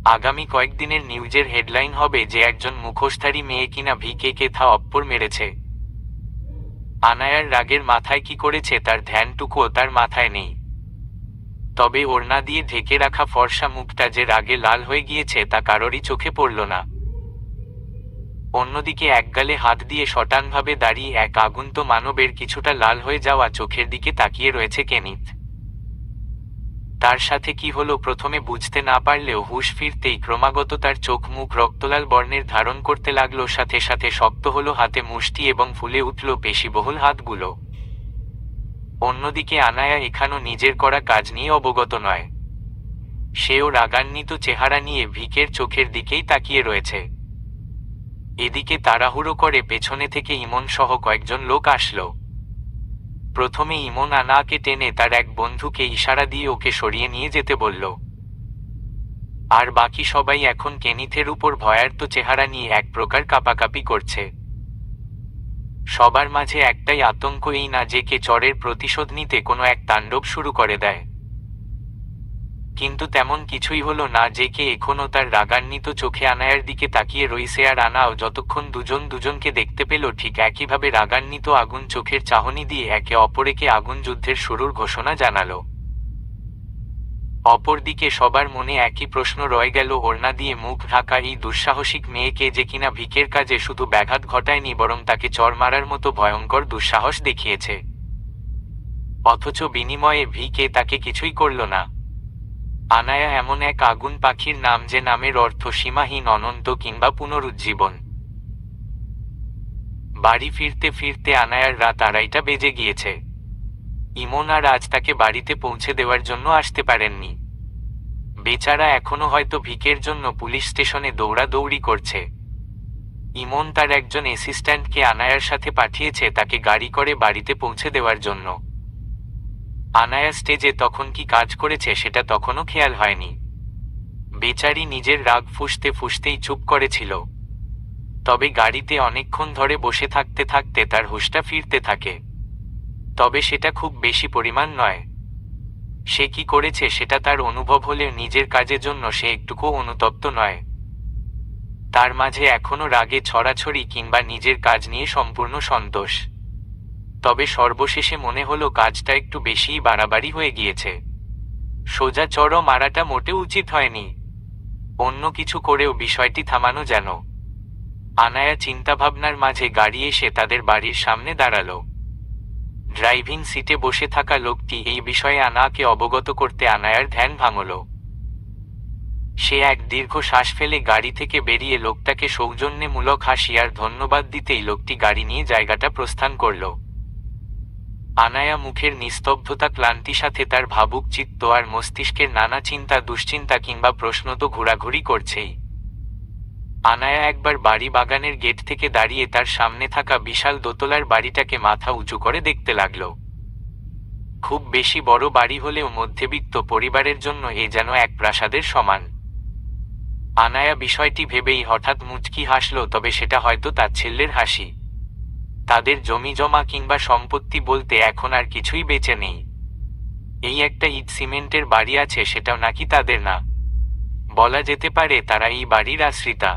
আগামী কয়েকদিনের নিউজের হেডলাইন হবে যে একজন মুখোশধারী মেয়ে কিনা ভিকে থা অপ্পর মেরেছে। আনায়ার রাগের মাথায় কি করেছে তার ধ্যানটুকুও তার মাথায় নেই। তবে ওড়না দিয়ে ঢেকে রাখা ফর্সা মুখটা যে রাগে লাল হয়ে গিয়েছে তা কারোরই চোখে পড়ল না। অন্যদিকে একগালে হাত দিয়ে শটানভাবে দাঁড়িয়ে এক আগন্ত মানবের কিছুটা লাল হয়ে যাওয়া চোখের দিকে তাকিয়ে রয়েছে কেনিথ। তার সাথে কি হলো প্রথমে বুঝতে না পারলেও হুঁশ ফিরতেই ক্রমাগত তার চোখ মুখ রক্তলাল বর্ণের ধারণ করতে লাগলো, সাথে সাথে শক্ত হলো হাতে মুষ্টি এবং ফুলে উঠল পেশিবহুল হাতগুলো। অন্যদিকে আনায়া এখানেও নিজের করা কাজ নিয়ে অবগত নয়। সেও রাগান্বিত চেহারা নিয়ে ভিকের চোখের দিকেই তাকিয়ে রয়েছে। এদিকে তাড়াহুড়ো করে পেছনে থেকে ইমন সহ কয়েকজন লোক আসলো। প্রথমে ইমন আনাকে টেনে তার এক বন্ধুকে ইশারা দিয়ে ওকে সরিয়ে নিয়ে যেতে বলল। আর বাকি সবাই এখন কেনিথের উপর ভয়ার্ত চেহারা নিয়ে এক প্রকার কাঁপাকাঁপি করছে। সবার মাঝে একটাই আতঙ্ক, এই না যে কে চরের প্রতিশোধ নিতে কোনো এক তাণ্ডব শুরু করে দেয়। কিন্তু তেমন কিছুই হলো না, যে কে এখনও তার রাগান্বিত চোখে আনায়ার দিকে তাকিয়ে রইছে। আর আনাও যতক্ষণ দুজন দুজনকে দেখতে পেল ঠিক একইভাবে রাগান্বিত আগুন চোখের চাহনি দিয়ে একে অপরেকে আগুন যুদ্ধের শুরুর ঘোষণা জানালো। অপরদিকে সবার মনে একই প্রশ্ন রয়ে গেল, ওড়না দিয়ে মুখ ঢাকা এই দুঃসাহসিক মেয়েকে যে কিনা ভিকের কাজে শুধু ব্যাঘাত ঘটায়নি বরং তাকে চর মারার মতো ভয়ঙ্কর দুঃসাহস দেখিয়েছে, অথচ বিনিময়ে ভিকে তাকে কিছুই করল না। আনায়া এমন এক আগুন পাখির নাম যে নামের অর্থ সীমাহীন, অনন্ত কিংবা পুনরুজ্জীবন। বাড়ি ফিরতে ফিরতে আনায়ার রাত 2:30 বেজে গিয়েছে। ইমন আর আজ তাকে বাড়িতে পৌঁছে দেওয়ার জন্য আসতে পারেননি। বেচারা এখনো হয়তো ভিকের জন্য পুলিশ স্টেশনে দৌড়াদৌড়ি করছে। ইমন তার একজন অ্যাসিস্ট্যান্টকে আনায়ার সাথে পাঠিয়েছে তাকে গাড়ি করে বাড়িতে পৌঁছে দেওয়ার জন্য। আনায়া স্টেজে তখন কি কাজ করেছে সেটা তখনও খেয়াল হয়নি। বেচারি নিজের রাগ ফুঁসতে ফুঁসতেই চুপ করেছিল। তবে গাড়িতে অনেকক্ষণ ধরে বসে থাকতে থাকতে তার হুঁশটা ফিরতে থাকে। তবে সেটা খুব বেশি পরিমাণ নয়। সে কি করেছে সেটা তার অনুভব হলেও নিজের কাজের জন্য সে একটুকুও অনুতপ্ত নয়। তার মাঝে এখনো রাগে ছড়াছড়ি কিংবা নিজের কাজ নিয়ে সম্পূর্ণ সন্তোষ। তবে সর্বশেষে মনে হলো কাজটা একটু বেশিই বাড়াবাড়ি হয়ে গিয়েছে। সোজা চড় মারাটা মোটেও উচিত হয়নি। অন্য কিছু করেও বিষয়টি থামানো যেন। আনায়া চিন্তাভাবনার মাঝে গাড়ি এসে তাদের বাড়ির সামনে দাঁড়ালো। ড্রাইভিং সিটে বসে থাকা লোকটি এই বিষয়ে আনাকে অবগত করতে আনায়ার ধ্যান ভাঙল। সে এক দীর্ঘ শ্বাস ফেলে গাড়ি থেকে বেরিয়ে লোকটাকে সৌজন্যমূলক হাসি আর ধন্যবাদ দিতেই লোকটি গাড়ি নিয়ে জায়গাটা প্রস্থান করল। আনায়া মুখের নিস্তব্ধতা, ক্লান্তি, সাথে তার ভাবুক চিত্ত আর মস্তিষ্কের নানা চিন্তা দুশ্চিন্তা কিংবা প্রশ্ন তো ঘোরাঘুরি করছেই। আনায়া একবার বাড়ি বাগানের গেট থেকে দাঁড়িয়ে তার সামনে থাকা বিশাল দোতলার বাড়িটাকে মাথা উঁচু করে দেখতে লাগল। খুব বেশি বড় বাড়ি হলেও মধ্যবিত্ত পরিবারের জন্য এ যেন এক প্রাসাদের সমান। আনায়া বিষয়টি ভেবেই হঠাৎ মুচকি হাসল, তবে সেটা হয়তো তাচ্ছিল্যের হাসি। তাদের জমি জমা কিংবা সম্পত্তি বলতে এখন আর কিছুই বেঁচে নেই। এই একটা ইট সিমেন্টের বাড়ি আছে, সেটাও নাকি তাদের না। বলা যেতে পারে তারা এই বাড়ির আশ্রিতা।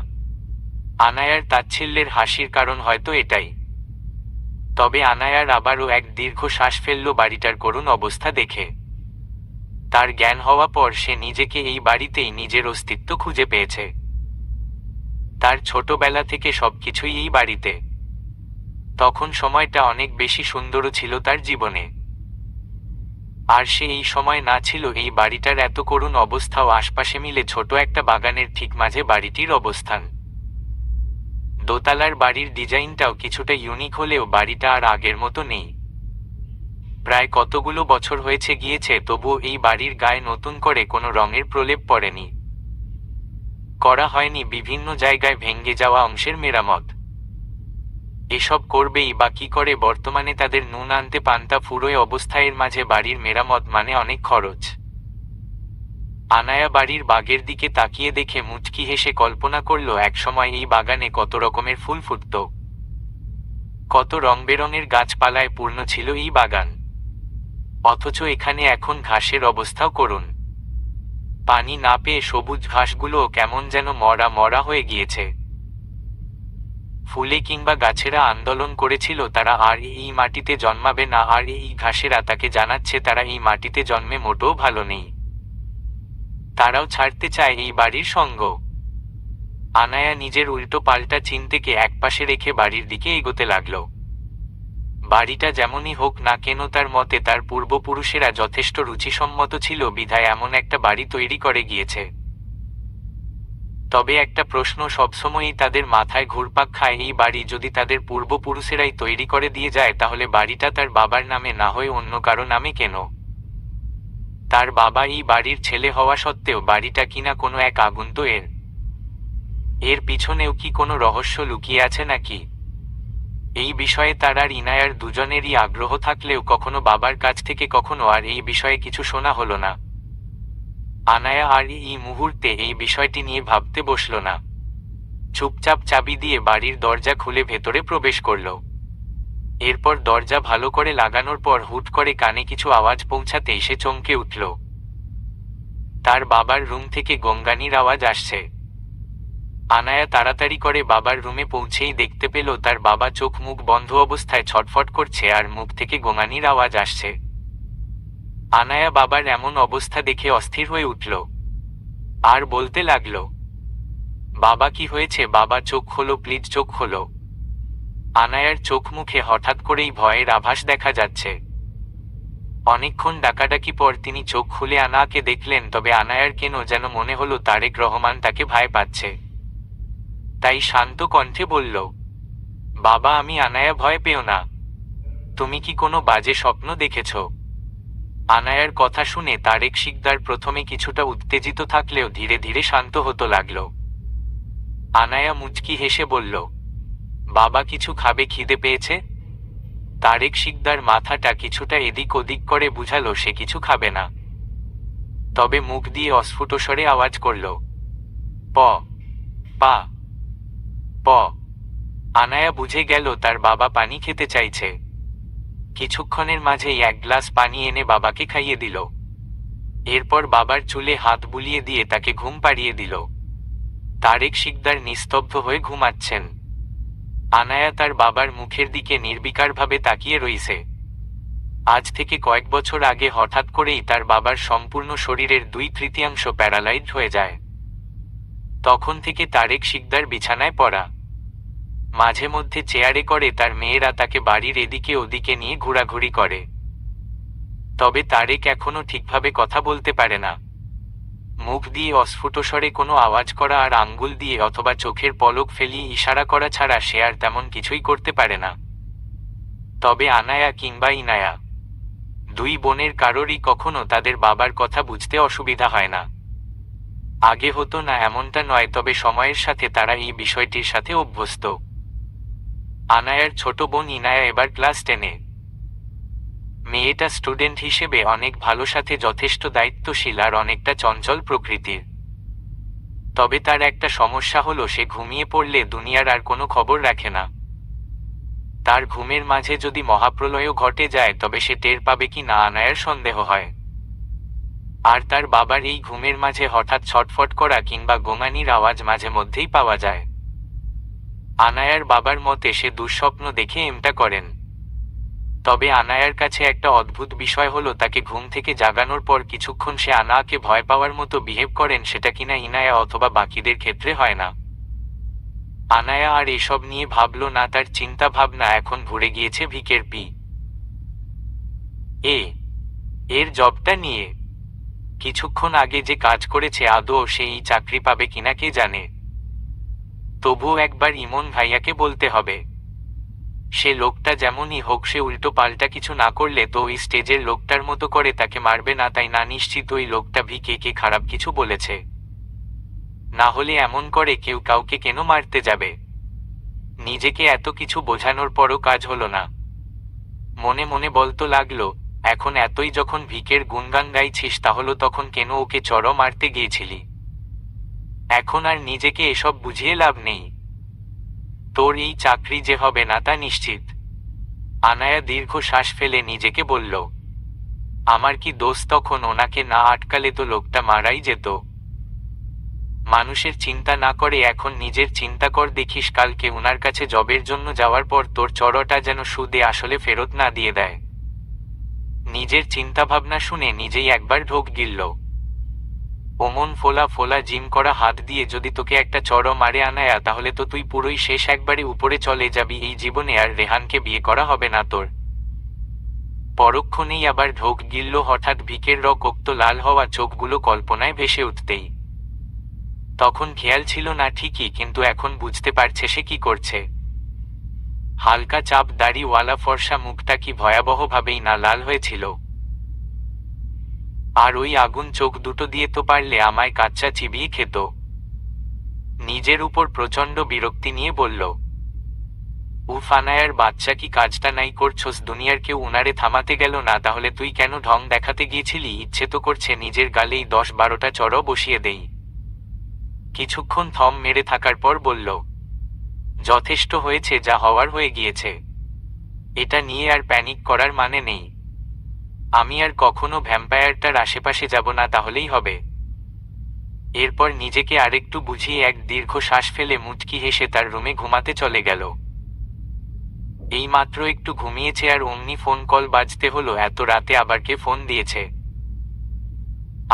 আনায়ার তাচ্ছিল্যের হাসির কারণ হয়তো এটাই। তবে আনায়ার আবারও এক দীর্ঘ শ্বাস ফেলল বাড়িটার করুণ অবস্থা দেখে। তার জ্ঞান হওয়া পর সে নিজেকে এই বাড়িতেই নিজের অস্তিত্ব খুঁজে পেয়েছে। তার ছোটবেলা থেকে সবকিছুই এই বাড়িতে। তখন সময়টা অনেক বেশি সুন্দরও ছিল তার জীবনে। আর সে এই সময় না ছিল এই বাড়িটার এত করুণ অবস্থাও আশপাশে মিলে ছোট একটা বাগানের ঠিক মাঝে বাড়িটির অবস্থান। দোতলার বাড়ির ডিজাইনটাও কিছুটা ইউনিক হলেও বাড়িটা আর আগের মতো নেই। প্রায় কতগুলো বছর হয়েছে গিয়েছে, তবুও এই বাড়ির গায়ে নতুন করে কোনো রঙের প্রলেপ পড়েনি। করা হয়নি বিভিন্ন জায়গায় ভেঙে যাওয়া অংশের মেরামত। এসব করবেই বা কি করে বর্তমানে তাদের নুন আনতে পান্তা ফুরোয় অবস্থায়। এর মাঝে বাড়ির মেরামত মানে অনেক খরচ। আনায়া বাড়ির বাগের দিকে তাকিয়ে দেখে মুচকি হেসে কল্পনা করল একসময় এই বাগানে কত রকমের ফুল ফুটত, কত রং বেরঙের গাছপালায় পূর্ণ ছিল এই বাগান। অথচ এখানে এখন ঘাসের অবস্থাও করুণ। পানি না পেয়ে সবুজ ঘাসগুলোও কেমন যেন মরা মরা হয়ে গিয়েছে। ফুলে কিংবা গাছেরা আন্দোলন করেছিল তারা আর এই মাটিতে জন্মাবে না, আর এই ঘাসেরা তাকে জানাচ্ছে তারা এই মাটিতে জন্মে মোটেও ভালো নেই। তারাও ছাড়তে চায় এই বাড়ির সঙ্গ। আনায়া নিজের উল্টো পাল্টা চিন্তাকে একপাশে রেখে বাড়ির দিকে এগোতে লাগল। বাড়িটা যেমনই হোক না কেন তার মতে তার পূর্বপুরুষেরা যথেষ্ট রুচিসম্মত ছিল বিধায় এমন একটা বাড়ি তৈরি করে গিয়েছে। তবে একটা প্রশ্ন সবসময়ই তাদের মাথায় ঘুরপাক খায়, এই বাড়ি যদি তাদের পূর্বপুরুষেরাই তৈরি করে দিয়ে যায় তাহলে বাড়িটা তার বাবার নামে না হয়ে অন্য কারো নামে কেন? তার বাবা এই বাড়ির ছেলে হওয়া সত্ত্বেও বাড়িটা কিনা কোনো এক আগন্তুক এর পিছনেও কি কোনো রহস্য লুকিয়ে আছে নাকি? এই বিষয়ে তার আর ইনায়ার দুজনেরই আগ্রহ থাকলেও কখনো বাবার কাছ থেকে কখনো আর এই বিষয়ে কিছু শোনা হলো না। আনায়া আর এই মুহূর্তে এই বিষয়টি নিয়ে ভাবতে বসল না। চুপচাপ চাবি দিয়ে বাড়ির দরজা খুলে ভেতরে প্রবেশ করল। এরপর দরজা ভালো করে লাগানোর পর হুট করে কানে কিছু আওয়াজ পৌঁছাতেই সে চমকে উঠল। তার বাবার রুম থেকে গঙ্গানির আওয়াজ আসছে। আনায়া তাড়াতাড়ি করে বাবার রুমে পৌঁছেই দেখতে পেল তার বাবা চোখ মুখ বন্ধ অবস্থায় ছটফট করছে আর মুখ থেকে গঙ্গানির আওয়াজ আসছে। আনায়া বাবার এমন অবস্থা দেখে অস্থির হয়ে উঠল আর বলতে লাগল, বাবা কি হয়েছে? বাবা চোখ খোলো, প্লিজ চোখ খোলো। আনায়ার চোখ মুখে হঠাৎ করেই ভয়ের আভাস দেখা যাচ্ছে। অনেকক্ষণ ডাকাডাকি পর তিনি চোখ খুলে আনায়াকে দেখলেন, তবে আনায়ার কেন যেন মনে হলো তারেক রহমান তাকে ভয় পাচ্ছে। তাই শান্ত কণ্ঠে বলল, বাবা আমি। আনায়া ভয় পেও না, তুমি কি কোনো বাজে স্বপ্ন দেখেছ? আনায়ার কথা শুনে তারেক শিকদার প্রথমে কিছুটা উত্তেজিত থাকলেও ধীরে ধীরে শান্ত হতে লাগল। আনায়া মুচকি হেসে বলল, বাবা কিছু খাবে, খিদে পেয়েছে? তারেক শিকদার মাথাটা কিছুটা এদিক ওদিক করে বুঝালো সে কিছু খাবে না, তবে মুখ দিয়ে অস্ফুট স্বরে আওয়াজ করল, প পা প। আনায়া বুঝে গেল তার বাবা পানি খেতে চাইছে। কিছুক্ষণের মাঝেই এক গ্লাস পানি এনে বাবাকে খাইয়ে দিল। এরপর বাবার চুলে হাত বুলিয়ে দিয়ে তাকে ঘুম পাড়িয়ে দিল। তারেক শিকদার নিস্তব্ধ হয়ে ঘুমাচ্ছেন। আনায়া তার বাবার মুখের দিকে নির্বিকারভাবে তাকিয়ে রইছে। আজ থেকে কয়েক বছর আগে হঠাৎ করেই তার বাবার সম্পূর্ণ শরীরের 2/3 প্যারালাইজড হয়ে যায়। তখন থেকে তারেক শিকদার বিছানায় পড়া। মাঝে মধ্যে চেয়ারে করে তার মেয়েরা তাকে বাড়ির এদিকে ওদিকে নিয়ে ঘোরাঘুরি করে। তবে তারেক এখনো ঠিকভাবে কথা বলতে পারে না। মুখ দিয়ে অস্ফুট স্বরে কোনো আওয়াজ করা আর আঙ্গুল দিয়ে অথবা চোখের পলক ফেলিয়ে ইশারা করা ছাড়া সে আর তেমন কিছুই করতে পারে না। তবে আনায়া কিংবা ইনায়া দুই বোনের কারোরই কখনো তাদের বাবার কথা বুঝতে অসুবিধা হয় না। আগে হতো না এমনটা নয়, তবে সময়ের সাথে তারা এই বিষয়টির সাথে অভ্যস্ত। আনায়ার ছোট বোন ইনায়া এবার ক্লাস 10-এ। মেয়েটা স্টুডেন্ট হিসেবে অনেক ভালো, সাথে যথেষ্ট দায়িত্বশীল আর অনেকটা চঞ্চল প্রকৃতির। তবে তার একটা সমস্যা হলো সে ঘুমিয়ে পড়লে দুনিয়ার আর কোনো খবর রাখে না। তার ঘুমের মাঝে যদি মহাপ্রলয়ও ঘটে যায় তবে সে টের পাবে কি না আনায়ার সন্দেহ হয়। আর তার বাবার এই ঘুমের মাঝে হঠাৎ ছটফট করা কিংবা গোঙানির আওয়াজ মাঝে মধ্যেই পাওয়া যায়। আনায়ার বাবার মতে সে দুঃস্বপ্ন দেখে এমটা করেন। তবে আনায়ার কাছে একটা অদ্ভুত বিষয় হলো তাকে ঘুম থেকে জাগানোর পর কিছুক্ষণ সে আনায়াকে ভয় পাওয়ার মতো বিহেভ করেন, সেটা কিনা ইনায়া অথবা বাকিদের ক্ষেত্রে হয় না। আনায়া আর এসব নিয়ে ভাবল না, তার চিন্তা ভাবনা এখন ঘুরে গিয়েছে ভিকের পি এর জবটা নিয়ে। কিছুক্ষণ আগে যে কাজ করেছে আদৌ সে এই চাকরি পাবে কিনা কে জানে। তবুও একবার ইমন ভাইয়াকে বলতে হবে। সে লোকটা যেমনই হোক সে উল্টো পাল্টা কিছু না করলে তো ওই স্টেজের লোকটার মতো করে তাকে মারবে না, তাই না নিশ্চিত ওই লোকটা ভিকে খারাপ কিছু বলেছে। না হলে এমন করে কেউ কাউকে কেন মারতে যাবে? নিজেকে এত কিছু বোঝানোর পরও কাজ হলো না। মনে মনে বলতে লাগলো, এখন এতই যখন ভিকের গুণগান গাইছিস তাহলে তখন কেন ওকে চড় মারতে গিয়েছিলি? এখন আর নিজেকে এসব বুঝিয়ে লাভ নেই। তোর এই চাকরি যে হবে না তা নিশ্চিত। আনায়া দীর্ঘ শ্বাস ফেলে নিজেকে বলল, আমার কি দোষ? তখন ওনাকে না আটকালে তো লোকটা মারাই যেত। মানুষের চিন্তা না করে এখন নিজের চিন্তা কর, দেখিস কালকে ওনার কাছে জবের জন্য যাওয়ার পর তোর চড়টা যেন সুদে আসলে ফেরত না দিয়ে দেয়। নিজের চিন্তাভাবনা শুনে নিজেই একবার ঢোক গিলল। ওমন ফোলা ফোলা জিম করা হাত দিয়ে যদি তোকে একটা চড় মারে আনায়া, তাহলে তো তুই পুরোই শেষ, একবারে উপরে চলে যাবি এই জীবনে, আর রেহানকে বিয়ে করা হবে না তোর। পরক্ষণেই আবার ঢোক গিলল হঠাৎ ভিকের রক্ত লাল হওয়া চোখগুলো কল্পনায় ভেসে উঠতেই। তখন খেয়াল ছিল না ঠিকই, কিন্তু এখন বুঝতে পারছে সে কি করছে। হালকা চাপ দাড়িওয়ালা ফর্সা মুখটা কি ভয়াবহভাবেই না লাল হয়েছিল। আর ওই আগুন চোখ দুটো দিয়ে তো পারলে আমায় কাচ্চা চিবিয়ে খেত। নিজের উপর প্রচণ্ড বিরক্তি নিয়ে বলল, উফ আনায়ার বাচ্চা, কি কাজটা নাই করছস? দুনিয়ার কেউ উনারে থামাতে গেল না, তাহলে তুই কেন ঢং দেখাতে গিয়েছিলি? ইচ্ছে তো করছে নিজের গালেই 10-12টা চড় বসিয়ে দেই। কিছুক্ষণ থম মেরে থাকার পর বলল, যথেষ্ট হয়েছে, যা হওয়ার হয়ে গিয়েছে। এটা নিয়ে আর প্যানিক করার মানে নেই। আমি আর কখনো ভ্যাম্পায়ারটার আশেপাশে যাব না, তাহলেই হবে। এরপর নিজেকে আরেকটু বুঝিয়ে এক দীর্ঘ শ্বাস ফেলে মুচকি হেসে তার রুমে ঘুমাতে চলে গেল। এই মাত্র একটু ঘুমিয়েছে আর অমনি ফোন কল বাজতে হলো। এত রাতে আবার কে ফোন দিয়েছে?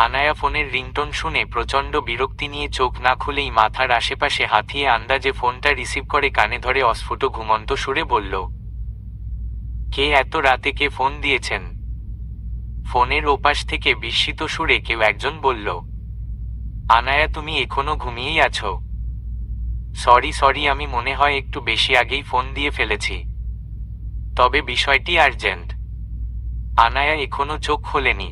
আনায়া ফোনের রিংটোন শুনে প্রচণ্ড বিরক্তি নিয়ে চোখ না খুলেই মাথার আশেপাশে হাতিয়ে আন্দাজে ফোনটা রিসিভ করে কানে ধরে অস্ফুট ঘুমন্ত সুরে বলল, কে এত রাতে, কে ফোন দিয়েছেন? ফোনের ওপাশ থেকে বিস্মিত সুরে কেউ একজন বলল, আনায়া তুমি এখনো ঘুমিয়েই আছো? সরি, আমি মনে হয় একটু বেশি আগেই ফোন দিয়ে ফেলেছি। তবে বিষয়টি আর্জেন্ট। আনায়া এখনো চোখ খোলেনি।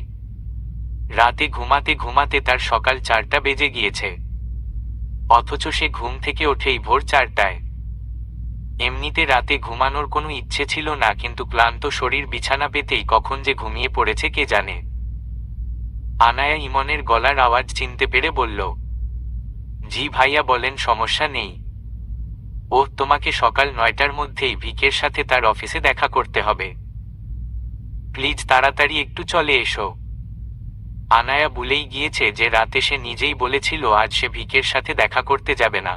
রাতে ঘুমাতে ঘুমাতে তার সকাল 4টা বেজে গিয়েছে, অথচ সে ঘুম থেকে ওঠেই ভোর 4টায়। এমনিতে রাতে ঘুমানোর কোনো ইচ্ছে ছিল না, কিন্তু ক্লান্ত শরীর বিছানা পেতেই কখন যে ঘুমিয়ে পড়েছে কে জানে। আনায়া ইমনের গলার আওয়াজ চিনতে পেরে বলল, জি ভাইয়া বলেন, সমস্যা নেই। তোমাকে সকাল 9টার মধ্যেই ভিকের সাথে তার অফিসে দেখা করতে হবে। প্লিজ তাড়াতাড়ি একটু চলে এসো। আনায়া ভুলেই গিয়েছে যে রাতে সে নিজেই বলেছিল আজ সে ভিকের সাথে দেখা করতে যাবে না,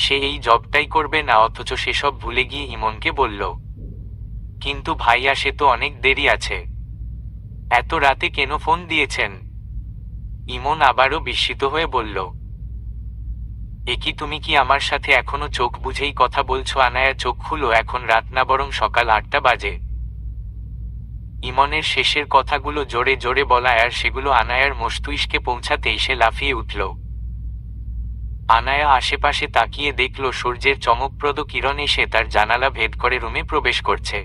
সে এই জবটাই করবে না, অথচ সেসব ভুলে গিয়ে ইমনকে বলল, কিন্তু ভাইয়া সে তো অনেক দেরি আছে, এত রাতে কেন ফোন দিয়েছেন? ইমন আবারও বিস্মিত হয়ে বলল, কি তুমি কি আমার সাথে এখনো চোখ বুঝেই কথা বলছো? আনায়া চোখ খুলো, এখন রাত না বরং সকাল 8টা বাজে। ইমনের শেষের কথাগুলো জোরে জোরে বলা আর সেগুলো আনায়ার মস্তিষ্কে পৌঁছাতেই সে লাফিয়ে উঠল। আনায়া আশেপাশে তাকিয়ে দেখল সূর্যের চমকপ্রদ কিরণ এসে তার জানালা ভেদ করে রুমে প্রবেশ করছে।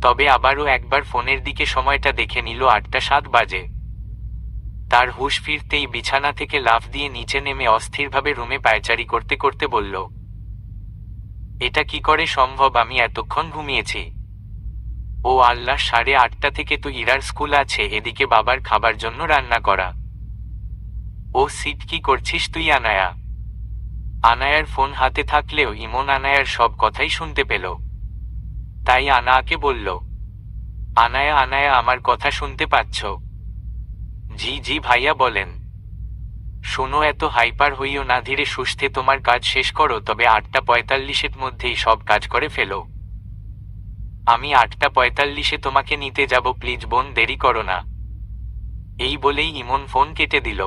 তবে আবারও একবার ফোনের দিকে সময়টা দেখে নিল 8টা 7 বাজে। তার হুঁশ ফিরতেই বিছানা থেকে লাফ দিয়ে নিচে নেমে অস্থিরভাবে রুমে পায়চারি করতে করতে বলল, এটা কি করে সম্ভব? আমি এতক্ষণ ঘুমিয়েছি। ও আল্লাহ, 8:30 থেকে তো ইরার স্কুল আছে, এদিকে বাবার খাবার জন্য রান্না করা। ও সিট, কি করছিস তুই? আনায়া। আনায়ার ফোন হাতে থাকলেও ইমন আনায়ার সব কথাই শুনতে পেল। তাই আনায়াকে বলল, আনায়া আমার কথা শুনতে পাচ্ছ? জি ভাইয়া বলেন। শোনো, এত হাইপার হইও না, ধীরে সুস্থে তোমার কাজ শেষ করো, তবে 8:45-এর মধ্যেই সব কাজ করে ফেলো। আমি 8:45-এ তোমাকে নিতে যাব, প্লিজ বোন, দেরি করো না। এই বলেই ইমন ফোন কেটে দিল।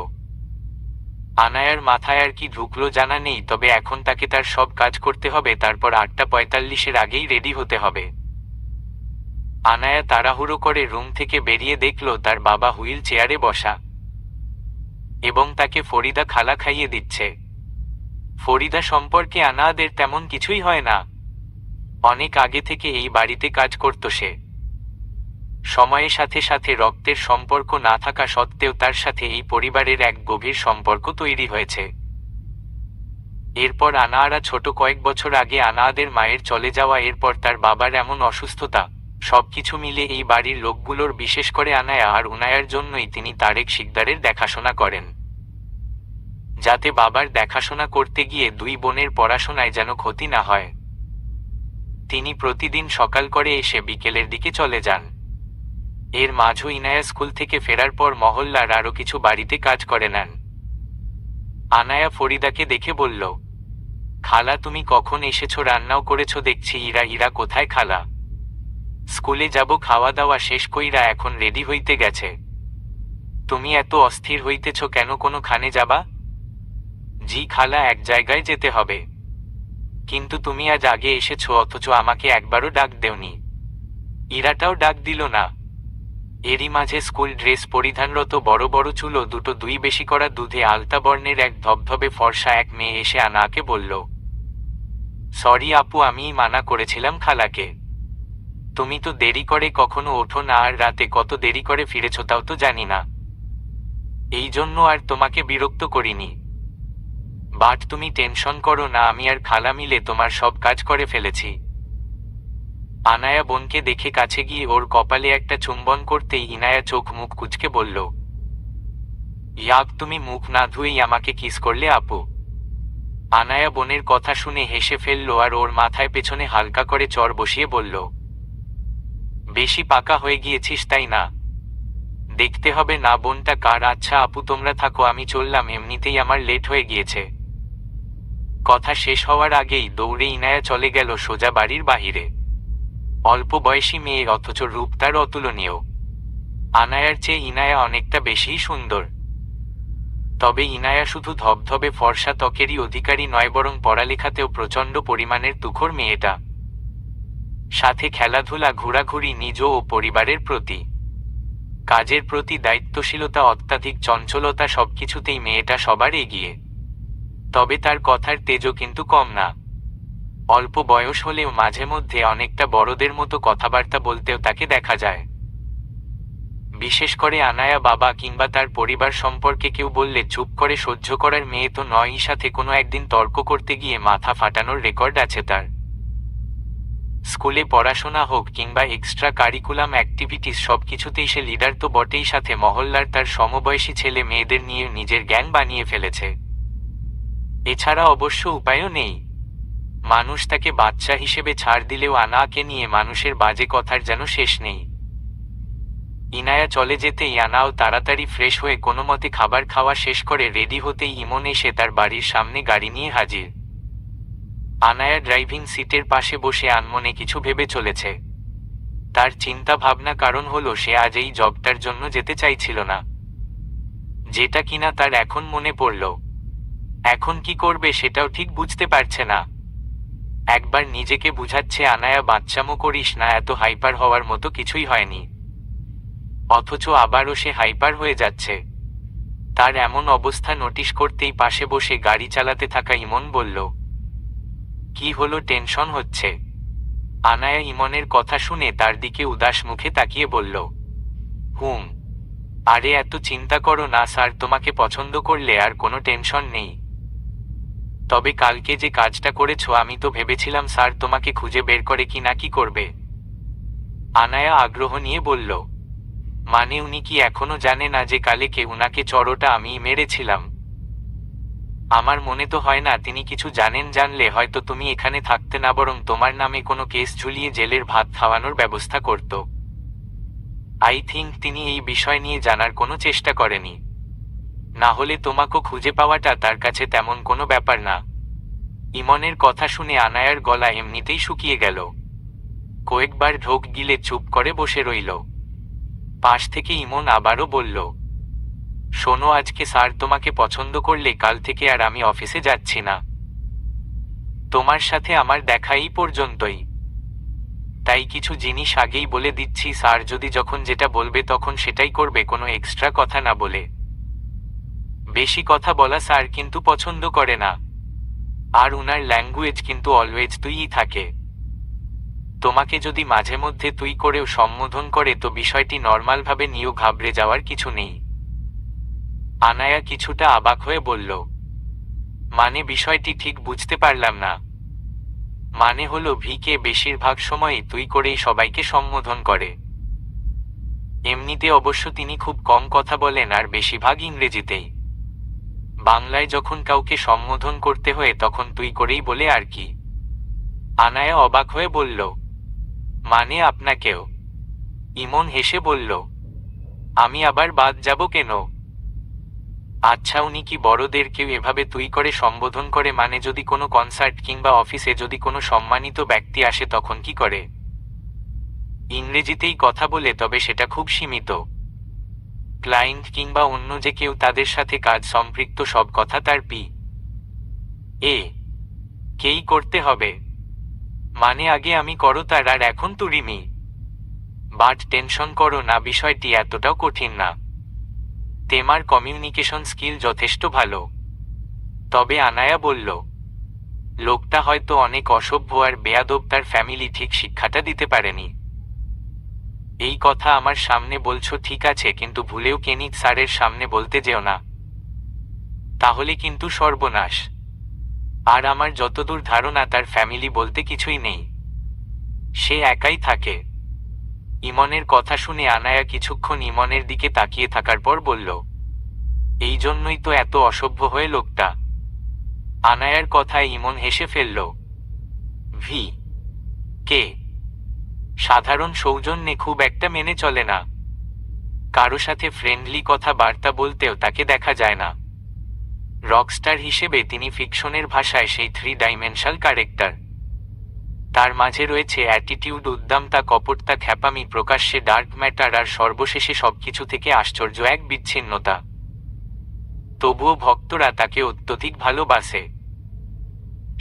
আনায়ার মাথায় আর কি ঢুকলো জানা নেই, তবে এখন তাকে তার সব কাজ করতে হবে, তারপর 8:45-এর আগেই রেডি হতে হবে। আনায়া তাড়াহুড়ো করে রুম থেকে বেরিয়ে দেখল তার বাবা হুইল চেয়ারে বসা এবং তাকে ফরিদা খালা খাইয়ে দিচ্ছে। ফরিদা সম্পর্কে আনায়াদের তেমন কিছুই হয় না, অনেক আগে থেকে এই বাড়িতে কাজ করত সে। সময়ের সাথে সাথে রক্তের সম্পর্ক না থাকা সত্ত্বেও তার সাথে এই পরিবারের এক গভীর সম্পর্ক তৈরি হয়েছে। এরপর আনায়ারা ছোট কয়েক বছর আগে আনায়াদের মায়ের চলে যাওয়া, এরপর তার বাবার এমন অসুস্থতা সবকিছু মিলে এই বাড়ির লোকগুলোর, বিশেষ করে আনায়া আর উনায়ার জন্যই তিনি তারেক শিকদারের দেখাশোনা করেন, যাতে বাবার দেখাশোনা করতে গিয়ে দুই বোনের পড়াশোনায় যেন ক্ষতি না হয়। তিনি প্রতিদিন সকাল করে এসে বিকেলের দিকে চলে যান। এর মাঝে ইনায়া স্কুল থেকে ফেরার পর মহল্লার আরো কিছু বাড়িতে কাজ করে নেন। আনায়া ফরিদাকে দেখে বলল, খালা তুমি কখন এসেছো? রান্নাও করেছো দেখছি। ইরা কোথায় খালা? স্কুলে যাব, খাওয়া দাওয়া শেষ কইরা এখন রেডি হইতে গেছে। তুমি এত অস্থির হইতেছ কেন? কোনো খানে যাবা? জি খালা, এক জায়গায় যেতে হবে। কিন্তু তুমি আজ আগে এসেছো অথচ আমাকে একবারও ডাক দেওনি। ইরাটাও ডাক দিল না। এরই মাঝে স্কুল ড্রেস পরিধানরত, বড় বড় চুলো দুটো, দুই বেশি করা দুধে আলতা বর্ণের এক ধবধবে ফর্সা এক মেয়ে এসে আনাকে বলল, সরি আপু, আমিই মানা করেছিলাম খালাকে। তুমি তো দেরি করে কখনো ওঠো না, আর রাতে কত দেরি করে ফিরেছ তাও তো জানি না। এই জন্য আর তোমাকে বিরক্ত করিনি। বাট তুমি টেনশন করো না, আমি আর খালা মিলে তোমার সব কাজ করে ফেলেছি। আনায়া বোনকে দেখে কাছে গিয়ে ওর কপালে একটা চুম্বন করতেই ইনায়া চোখ মুখ কুঁচকে বলল, ইয়াক, তুমি মুখ না ধুয়েই আমাকে কিস করলে আপু। আনায়া বোনের কথা শুনে হেসে ফেলল আর ওর মাথায় পেছনে হালকা করে চড় বসিয়ে বলল, বেশি পাকা হয়ে গিয়েছিস তাই না? দেখতে হবে না বোনটা কার। আচ্ছা আপু তোমরা থাকো, আমি চললাম, এমনিতেই আমার লেট হয়ে গিয়েছে। কথা শেষ হওয়ার আগেই দৌড়ে ইনায়া চলে গেল সোজা বাড়ির বাহিরে। অল্প বয়সী মেয়ে অথচ রূপ তার অতুলনীয়। আনায়ার চেয়ে ইনায়া অনেকটা বেশিই সুন্দর। তবে ইনায়া শুধু ধবধবে ফর্সা ত্বকেরই অধিকারী নয়, বরং পড়ালেখাতেও প্রচণ্ড পরিমাণের তুখোড় মেয়েটা। সাথে খেলাধুলা, ঘোরাঘুরি, নিজ ও পরিবারের প্রতি কাজের প্রতি দায়িত্বশীলতা, অত্যাধিক চঞ্চলতা, সবকিছুতেই মেয়েটা সবার এগিয়ে। তবে তার কথার তেজও কিন্তু কম না। অল্প বয়স হলেও মাঝে মধ্যে অনেকটা বড়দের মতো কথাবার্তা বলতেও তাকে দেখা যায়। বিশেষ করে আনায়া বাবা কিংবা তার পরিবার সম্পর্কে কেউ বললে চুপ করে সহ্য করার মেয়ে তো নয়। সাথে কোনো একদিন তর্ক করতে গিয়ে মাথা ফাটানোর রেকর্ড আছে তার। স্কুলে পড়াশোনা হোক কিংবা এক্সট্রা কারিকুলাম অ্যাক্টিভিটিস, সবকিছুতেই সে লিডার তো বটেই, সাথে মহল্লার তার সমবয়সী ছেলে মেয়েদের নিয়ে নিজের গ্যাং বানিয়ে ফেলেছে। এছাড়া অবশ্য উপায়ও নেই। মানুষ তাকে বাচ্চা হিসেবে ছাড় দিলেও আনাকে নিয়ে মানুষের বাজে কথার যেন শেষ নেই। ইনায়া চলে যেতেই আনাও তাড়াতাড়ি ফ্রেশ হয়ে কোনো মতে খাবার খাওয়া শেষ করে রেডি হতেই ইমন এসে তার বাড়ির সামনে গাড়ি নিয়ে হাজির। আনায়া ড্রাইভিং সিটের পাশে বসে আনমনে কিছু ভেবে চলেছে। তার চিন্তা ভাবনা কারণ হলো সে আজ এই জবটার জন্য যেতে চাইছিল না, যেটা কিনা তার এখন মনে পড়ল। এখন কি করবে সেটাও ঠিক বুঝতে পারছে না। একবার নিজেকে বুঝাচ্ছে, আনায়া বাচ্চামো করিস না, এত হাইপার হওয়ার মতো কিছুই হয়নি। অথচ আবারও সে হাইপার হয়ে যাচ্ছে। তার এমন অবস্থা নোটিশ করতেই পাশে বসে গাড়ি চালাতে থাকা ইমন বলল, কি হলো, টেনশন হচ্ছে? আনায়া ইমনের কথা শুনে তার দিকে উদাস মুখে তাকিয়ে বলল, হুম। আরে এত চিন্তা করো না স্যার, তোমাকে পছন্দ করলে আর কোনো টেনশন নেই। তবে কালকে যে কাজটা করেছো, আমি তো ভেবেছিলাম স্যার তোমাকে খুঁজে বের করে কি না কি করবে। আনায়া আগ্রহ নিয়ে বলল, মানে উনি কি এখনো জানে না যে কালকে উনাকে চড়োটা আমিই মেরেছিলাম? আমার মনে তো হয় না তিনি কিছু জানেন। জানলে হয়তো তুমি এখানে থাকতে না, বরং তোমার নামে কোনো কেস ঝুলিয়ে জেলের ভাত খাওয়ানোর ব্যবস্থা করত। আই থিঙ্ক তিনি এই বিষয় নিয়ে জানার কোনো চেষ্টা করেনি। না হলে তোমাকেও খুঁজে পাওয়াটা তার কাছে তেমন কোনো ব্যাপার না। ইমনের কথা শুনে আনায়ার গলা এমনিতেই শুকিয়ে গেল। কয়েকবার ঢোক গিলে চুপ করে বসে রইল। পাশ থেকে ইমন আবারও বলল, শোনো, আজকে স্যার তোমাকে পছন্দ করলে কাল থেকে আর আমি অফিসে যাচ্ছি না। তোমার সাথে আমার দেখা এই পর্যন্তই। তাই কিছু জিনিস আগেই বলে দিচ্ছি, স্যার যদি যখন যেটা বলবে তখন সেটাই করবে, কোনো এক্সট্রা কথা না বলে। বেশি কথা বলা স্যার কিন্তু পছন্দ করে না। আর উনার ল্যাঙ্গুয়েজ কিন্তু অলওয়েজ তুইই থাকে। তোমাকে যদি মাঝে মধ্যে তুই করেও সম্বোধন করে তো বিষয়টি নর্মালভাবে নিয়েও ঘাবড়ে যাওয়ার কিছু নেই। আনায়া কিছুটা অবাক হয়ে বলল, মানে বিষয়টি ঠিক বুঝতে পারলাম না। মানে হলো ভিকে বেশিরভাগ সময়ই তুই করেই সবাইকে সম্বোধন করে। এমনিতে অবশ্য তিনি খুব কম কথা বলেন আর বেশিরভাগ ইংরেজিতেই। বাংলায় যখন কাউকে সম্বোধন করতে হয় তখন তুই করেই বলে আর কি। আনায়া অবাক হয়ে বলল, মানে আপনাকেও? ইমন হেসে বলল, আমি আবার বাদ যাব কেন? আচ্ছা, উনি কি বড়দেরকেও এভাবে তুই করে সম্বোধন করে? মানে যদি কোনো কনসার্ট কিংবা অফিসে যদি কোনো সম্মানিত ব্যক্তি আসে তখন কি করে? ইংরেজিতেই কথা বলে, তবে সেটা খুব সীমিত। ক্লায়েন্ট কিংবা অন্য যে কেউ তাদের সাথে কাজ সম্পৃক্ত সব কথা তার পি এ কেই করতে হবে। মানে আগে আমি করো তার, আর এখন তুরিমি। বাট টেনশন করো না, বিষয়টি এতটাও কঠিন না। তেমার কমিউনিকেশন স্কিল যথেষ্ট ভালো। তবে আনায়া বলল, লোকটা হয়তো অনেক অসভ্য আর বেয়াদব, তার ফ্যামিলি ঠিক শিক্ষাটা দিতে পারেনি। এই কথা আমার সামনে বলছো ঠিক আছে, কিন্তু ভুলেও কেনিথ স্যারের সামনে বলতে যেও না, তাহলে কিন্তু সর্বনাশ। আর আমার যতদূর ধারণা তার ফ্যামিলি বলতে কিছুই নেই, সে একাই থাকে। ইমনের কথা শুনে আনায়া কিছুক্ষণ ইমনের দিকে তাকিয়ে থাকার পর বলল, এই জন্যই তো এত অসভ্য হয়ে লোকটা। আনায়ার কথায় ইমন হেসে ফেলল। ভি কে সাধারণ সৌজন্যে খুব একটা মেনে চলে না। কারো সাথে ফ্রেন্ডলি কথা বার্তা বলতেও তাকে দেখা যায় না। রকস্টার হিসেবে তিনি ফিকশনের ভাষায় সেই 3 ডাইমেনশনাল ক্যারেক্টার। তার মাঝে রয়েছে অ্যাটিটিউড, উদ্দামতা, কপটতা, খ্যাপামি, প্রকাশ্যে ডার্ক ম্যাটার, আর সর্বশেষে সবকিছু থেকে আশ্চর্য এক বিচ্ছিন্নতা। তবুও ভক্তরা তাকে অত্যধিক ভালোবাসে।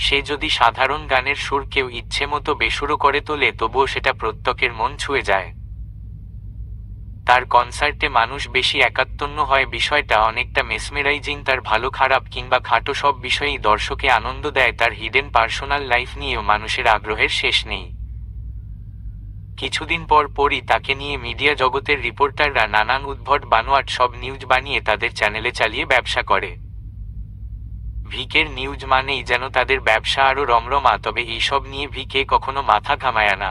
সে যদি সাধারণ গানের সুর কেউ ইচ্ছে মতো বেসুরো করে তোলে, তবুও সেটা প্রত্যেকের মন ছুঁয়ে যায়। তার কনসার্টে মানুষ বেশি একাত্মন্য হয়, বিষয়টা অনেকটা মেসমেরাইজিং। তার ভালো খারাপ কিংবা খাটো সব বিষয়েই দর্শকে আনন্দ দেয়। তার হিডেন পার্সোনাল লাইফ নিয়েও মানুষের আগ্রহের শেষ নেই। কিছুদিন পর পরই তাকে নিয়ে মিডিয়া জগতের রিপোর্টাররা নানান উদ্ভট বানোয়াট সব নিউজ বানিয়ে তাদের চ্যানেলে চালিয়ে ব্যবসা করে। ভিকের নিউজ মানেই যেন তাদের ব্যবসা আরও রমরমা। তবে এইসব নিয়ে ভিকে কখনো মাথা ঘামায় না।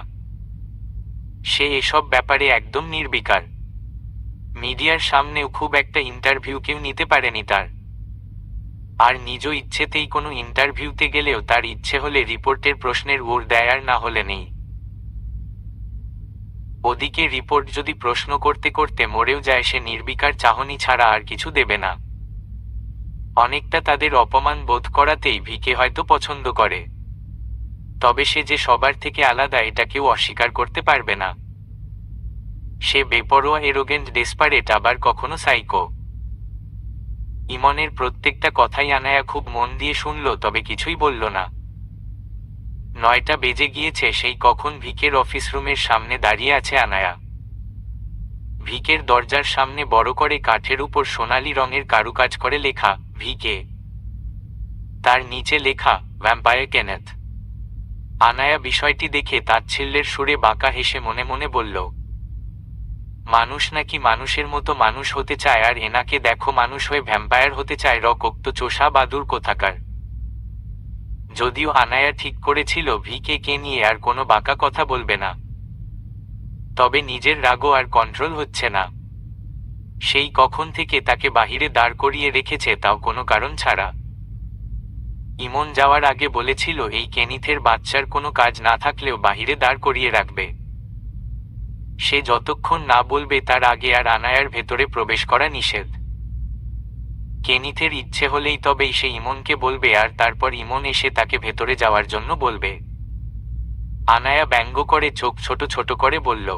সে এসব ব্যাপারে একদম নির্বিকার। মিডিয়ার সামনেও খুব একটা ইন্টারভিউ কেউ নিতে পারেনি তার। আর নিজ ইচ্ছেতেই কোনো ইন্টারভিউতে গেলেও তার ইচ্ছে হলে রিপোর্টের প্রশ্নের উত্তর দেয়, আর না হলে নেই। ওদিকে রিপোর্ট যদি প্রশ্ন করতে করতে মরেও যায়, সে নির্বিকার চাহনি ছাড়া আর কিছু দেবে না। অনেকটা তাদের অপমান বোধ করাতেই ভিকে হয়তো পছন্দ করে। তবে সে যে সবার থেকে আলাদা এটা কেউ অস্বীকার করতে পারবে না। সে বেপরোয়া, এরোগেন্ট, ডেসপারেট, আবার কখনো সাইকো। ইমনের প্রত্যেকটা কথাই আনায়া খুব মন দিয়ে শুনল, তবে কিছুই বলল না। 9টা বেজে গিয়েছে, সেই কখন ভিকের অফিস রুমের সামনে দাঁড়িয়ে আছে আনায়া। ভিকের দরজার সামনে বড় করে কাঠের উপর সোনালি রঙের কারুকাজ করে লেখা ভিকে। তার নিচে লেখা ভ্যাম্পায়ার কেনেথ। আনায়া বিষয়টি দেখে তাচ্ছিল্যের সুরে বাঁকা হেসে মনে মনে বলল, মানুষ নাকি মানুষের মতো মানুষ হতে চায়, আর এনাকে দেখো মানুষ হয়ে ভ্যাম্পায়ার হতে চায়। রক্ত চোষা বাদুর কোথাকার। যদিও আনায়া ঠিক করেছিল ভিকে নিয়ে আর কোনো বাঁকা কথা বলবে না, তবে নিজের রাগও আর কন্ট্রোল হচ্ছে না। সেই কখন থেকে তাকে বাহিরে দাঁড় করিয়ে রেখেছে, তাও কোনো কারণ ছাড়া। ইমন যাওয়ার আগে বলেছিল এই কেনিথের বাচ্চার কোনো কাজ না থাকলেও বাহিরে দাঁড় করিয়ে রাখবে। সে যতক্ষণ না বলবে তার আগে আর আনায়ার ভেতরে প্রবেশ করা নিষেধ। কেনিথের ইচ্ছে হলেই তবেই সে ইমনকে বলবে, আর তারপর ইমন এসে তাকে ভেতরে যাওয়ার জন্য বলবে। আনায়া ব্যঙ্গ করে চোখ ছোট ছোট করে বলল,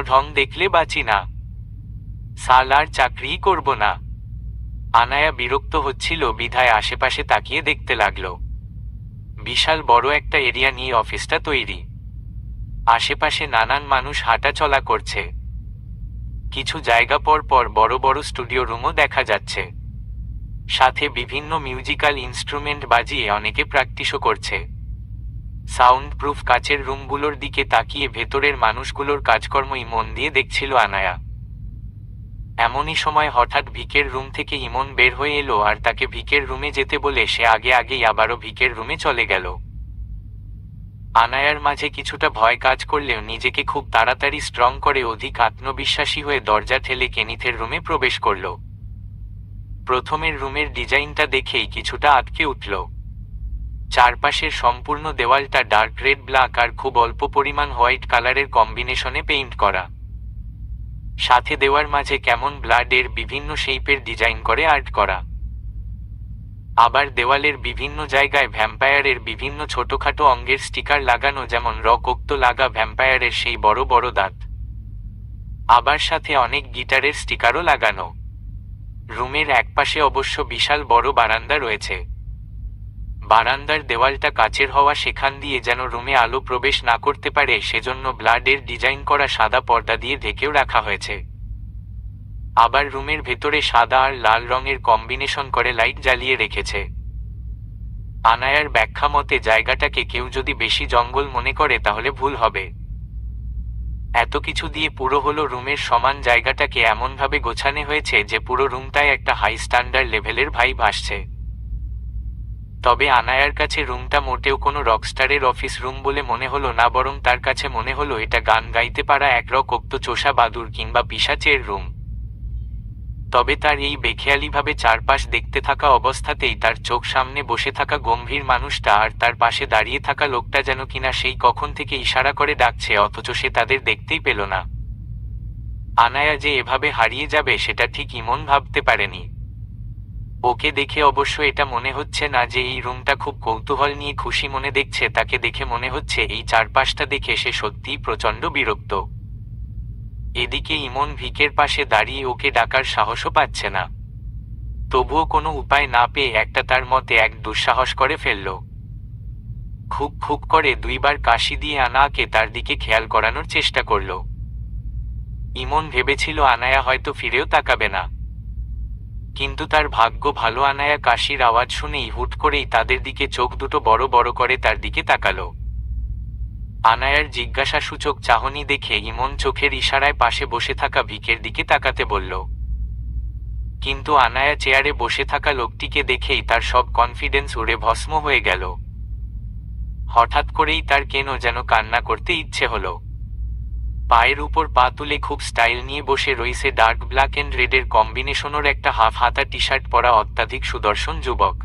ঢং দেখলে বাঁচি না, সাল আর চাকরিই করব না। আনায়া বিরক্ত হচ্ছিল বিধায় আশেপাশে তাকিয়ে দেখতে লাগলো। বিশাল বড় একটা এরিয়া নিয়ে অফিসটা তৈরি। আশেপাশে নানান মানুষ হাঁটা চলা করছে। কিছু জায়গা পর পর বড় বড় স্টুডিও রুমও দেখা যাচ্ছে। সাথে বিভিন্ন মিউজিক্যাল ইনস্ট্রুমেন্ট বাজিয়ে অনেকে প্র্যাকটিসও করছে। সাউন্ড প্রুফ কাচের রুমগুলোর দিকে তাকিয়ে ভেতরের মানুষগুলোর কাজকর্মই মন দিয়ে দেখছিল আনায়া। এমনই সময় হঠাৎ ভিকের রুম থেকে ইমন বের হয়ে এলো আর তাকে ভিকের রুমে যেতে বলে সে আগেই আবারও ভিকের রুমে চলে গেল। আনায়ার মাঝে কিছুটা ভয় কাজ করলেও নিজেকে খুব তাড়াতাড়ি স্ট্রং করে অধিক আত্মবিশ্বাসী হয়ে দরজা ঠেলে কেনিথের রুমে প্রবেশ করল। প্রথমের রুমের ডিজাইনটা দেখেই কিছুটা আটকে উঠল। চারপাশের সম্পূর্ণ দেওয়ালটা ডার্ক রেড ব্ল্যাক আর খুব অল্প পরিমাণ হোয়াইট কালারের কম্বিনেশনে পেইন্ট করা, সাথে দেওয়ার মাঝে কেমন ব্লাডের বিভিন্ন শেপের ডিজাইন করে আর্ট করা। আবার দেওয়ালের বিভিন্ন জায়গায় ভ্যাম্পায়ারের বিভিন্ন ছোটখাটো অঙ্গের স্টিকার লাগানো, যেমন রক্ত লাগা ভ্যাম্পায়ারের সেই বড় বড় দাঁত। আবার সাথে অনেক গিটারের স্টিকারও লাগানো। রুমের একপাশে অবশ্য বিশাল বড় বারান্দা রয়েছে। বারান্দার দেওয়ালটা কাচের হওয়া সেখান দিয়ে যেন রুমে আলো প্রবেশ না করতে পারে সেজন্য ব্লাডের ডিজাইন করা সাদা পর্দা দিয়ে ঢেকেও রাখা হয়েছে। আবার রুমের ভেতরে সাদা আর লাল রঙের কম্বিনেশন করে লাইট জ্বালিয়ে রেখেছে। আনায়ার ব্যাখ্যা মতে জায়গাটাকে কেউ যদি বেশি জঙ্গল মনে করে তাহলে ভুল হবে। এত কিছু দিয়ে পুরো হলো রুমের সমান জায়গাটাকে এমনভাবে গোছানো হয়েছে যে পুরো রুমটায় একটা হাই স্ট্যান্ডার্ড লেভেলের ভাইব আসছে। তবে আনায়ার কাছে রুমটা মোটেও কোনো রকস্টারের অফিস রুম বলে মনে হলো না, বরং তার কাছে মনে হলো এটা গান গাইতে পারা একরকম চোষা বাদুর কিংবা পিশাচের রুম। তবে তার এই বেখেয়ালিভাবে চারপাশ দেখতে থাকা অবস্থাতেই তার চোখ সামনে বসে থাকা গম্ভীর মানুষটা আর তার পাশে দাঁড়িয়ে থাকা লোকটা যেন কিনা সেই কখন থেকে ইশারা করে ডাকছে, অথচ সে তাদের দেখতেই পেল না। আনায়া যে এভাবে হারিয়ে যাবে সেটা ঠিক ইমন ভাবতে পারেনি। ওকে দেখে অবশ্য এটা মনে হচ্ছে না যে এই রুমটা খুব কৌতূহল নিয়ে খুশি মনে দেখছে, তাকে দেখে মনে হচ্ছে এই চারপাশটা দেখে সে সত্যিই প্রচণ্ড বিরক্ত। এদিকে ইমন ভিকের পাশে দাঁড়িয়ে ওকে ডাকার সাহসও পাচ্ছে না। তবুও কোনো উপায় না পেয়ে একটা তার মতে এক দুঃসাহস করে ফেলল। খুব খুব করে দুইবার কাশি দিয়ে আনায়াকে তার দিকে খেয়াল করানোর চেষ্টা করল। ইমন ভেবেছিল আনায়া হয়তো ফিরেও তাকাবে না, কিন্তু তার ভাগ্য ভালো, আনায়া কাশির আওয়াজ শুনেই হুট করেই তাদের দিকে চোখ দুটো বড় বড় করে তার দিকে তাকালো। আনায়ার জিজ্ঞাসাসূচক চাহনি দেখে ইমন চোখের ইশারায় পাশে বসে থাকা ভিকের দিকে তাকাতে বলল। কিন্তু আনায়া চেয়ারে বসে থাকা লোকটিকে দেখেই তার সব কনফিডেন্স উড়ে ভস্ম হয়ে গেল। হঠাৎ করেই তার কেন যেন কান্না করতে ইচ্ছে হলো। পায়ের উপর পা তুলে খুব স্টাইল নিয়ে বসে রইছে ডার্ক ব্ল্যাক এন্ড রেডের কম্বিনেশনের একটা হাফ হাতা টি শার্ট পরা অত্যাধিক সুদর্শন যুবক।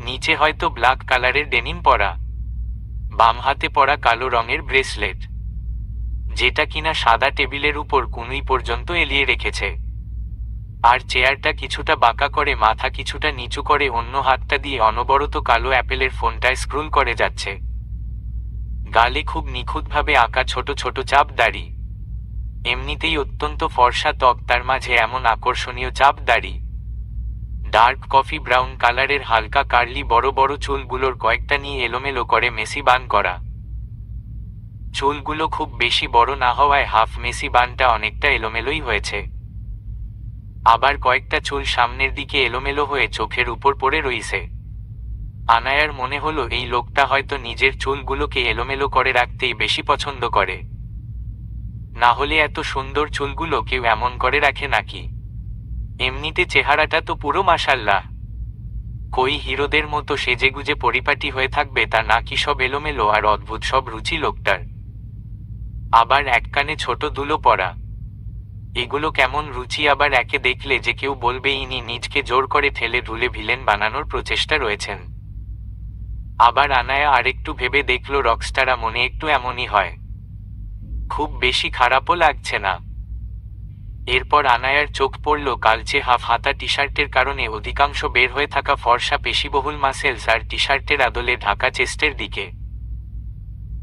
নিচে হয়তো ব্ল্যাক কালারের ডেনিম পরা, বাম হাতে পরা কালো রঙের ব্রেসলেট, যেটা কিনা সাদা টেবিলের উপর কুনুই পর্যন্ত এলিয়ে রেখেছে। আর চেয়ারটা কিছুটা বাঁকা করে মাথা কিছুটা নিচু করে অন্য হাতটা দিয়ে অনবরত কালো অ্যাপেলের ফোনটায় স্ক্রল করে যাচ্ছে। গালে খুব নিখুঁতভাবে আঁকা ছোট ছোট চাপ দাড়ি। এমনিতেই অত্যন্ত ফর্সা ত্বক, তার মাঝে এমন আকর্ষণীয় চাপ দাড়ি। ডার্ক কফি ব্রাউন কালারের হালকা কার্লি বড় বড় চুলগুলোর কয়েকটা নিয়ে এলোমেলো করে মেসি বান করা। চুলগুলো খুব বেশি বড় না হওয়ায় হাফ মেসি বানটা অনেকটা এলোমেলোই হয়েছে। আবার কয়েকটা চুল সামনের দিকে এলোমেলো হয়ে চোখের উপর পড়ে রইছে। আনায়ার মনে হলো এই লোকটা হয়তো নিজের চুলগুলোকে এলোমেলো করে রাখতেই বেশি পছন্দ করে, না হলে এত সুন্দর চুলগুলো কেউ এমন করে রাখে নাকি? এমনিতে চেহারাটা তো পুরো মাশাল্লাহ, কই হিরোদের মতো সেজেগুজে পরিপাটি হয়ে থাকবে তা নাকি সব এলোমেলো আর অদ্ভুত সব রুচি লোকটার। আবার এক কানে ছোট দুলো পরা, এগুলো কেমন রুচি! আবার একে দেখলে যে কেউ বলবে ইনি নিজকে জোর করে ঠেলে ঢুলে ভিলেন বানানোর প্রচেষ্টা রয়েছেন। আবার আনায়া আরেকটু ভেবে দেখল রকস্টাররা মনে একটু এমনই হয়, খুব বেশি খারাপও লাগছে না। এরপর আনায়ার চোখ পড়ল কালচে হাফ হাতা টি শার্টের কারণে অধিকাংশ বের হয়ে থাকা ফর্সা পেশিবহুল মাসেলস আর টি শার্টের আদলে ঢাকা চেস্টের দিকে।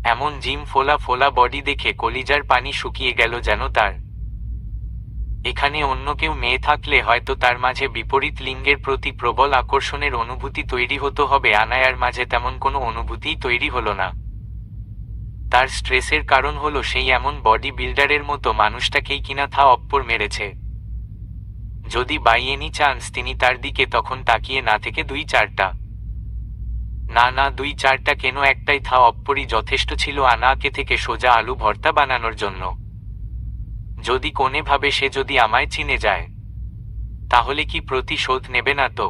এমন জিম ফোলা ফোলা বডি দেখে কলিজার পানি শুকিয়ে গেল যেন তার। এখানে অন্য কেউ মেয়ে থাকলে হয়তো তার মাঝে বিপরীত লিঙ্গের প্রতি প্রবল আকর্ষণের অনুভূতি তৈরি হতো, হবে আনায়ার মাঝে তেমন কোনো অনুভূতিই তৈরি হলো না। তার স্ট্রেসের কারণ হলো সেই এমন বডি বিল্ডারের মতো মানুষটাকেই কিনা থা অপ্পর মেরেছে। যদি বাই এনি চান্স তিনি তার দিকে তখন তাকিয়ে না থেকে দুই চারটা, না দুই চারটা কেন, একটাই থা অপ্পরই যথেষ্ট ছিল আনায়াকে থেকে সোজা আলু ভর্তা বানানোর জন্য। যদি কোনে ভাবে সে যদি আমায় চিনে যায়, তাহলে কি প্রতিশোধ নেবে না তো?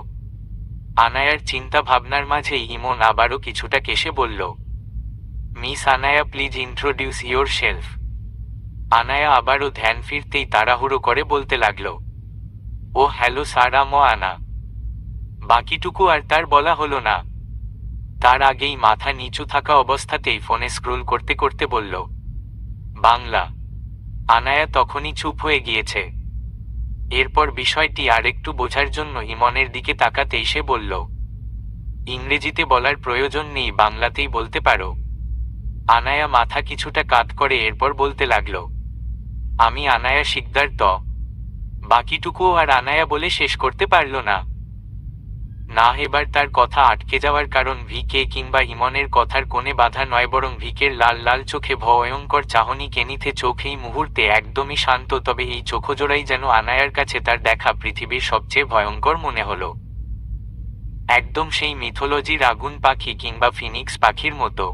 আনায়ার চিন্তা ভাবনার মাঝেই ইমন আবারও কিছুটা কেসে বলল, miss Anaya, please introduce your self. Anaya আবারও ধ্যান ফিরতেই তাড়াহুড়ো করে বলতে লাগলো, ও হ্যালো স্যার, আনা। বাকিটুকু আর তার বলা হলো না। তার আগেই মাথা নিচু থাকা অবস্থাতেই ফোনে স্ক্রোল করতে করতে বলল, বাংলা। আনায়া তখনই চুপ হয়ে গিয়েছে। এরপর বিষয়টি আরেকটু বোঝার জন্য ইমনের দিকে তাকাতেই সে বলল, ইংরেজিতে বলার প্রয়োজন নেই, বাংলাতেই বলতে পারো। আনায়া মাথা কিছুটা কাত করে এরপর বলতে লাগলো, আমি আনায়া শিকদার। বাকিটুকুও আর আনায়া বলে শেষ করতে পারল না। এবার তার কথা আটকে যাওয়ার কারণ ভিকে কিংবা ইমনের কথার কোণে বাধা নয়, বরং ভিকের লাল লাল চোখে ভয়ঙ্কর চাহনি। কেনিথে চোখ এই মুহূর্তে একদমই শান্ত, তবে এই চোখজোড়াই যেন আনায়ার কাছে তার দেখা পৃথিবীর সবচেয়ে ভয়ঙ্কর মনে হলো। একদম সেই মিথোলজির আগুন পাখি কিংবা ফিনিক্স পাখির মতো।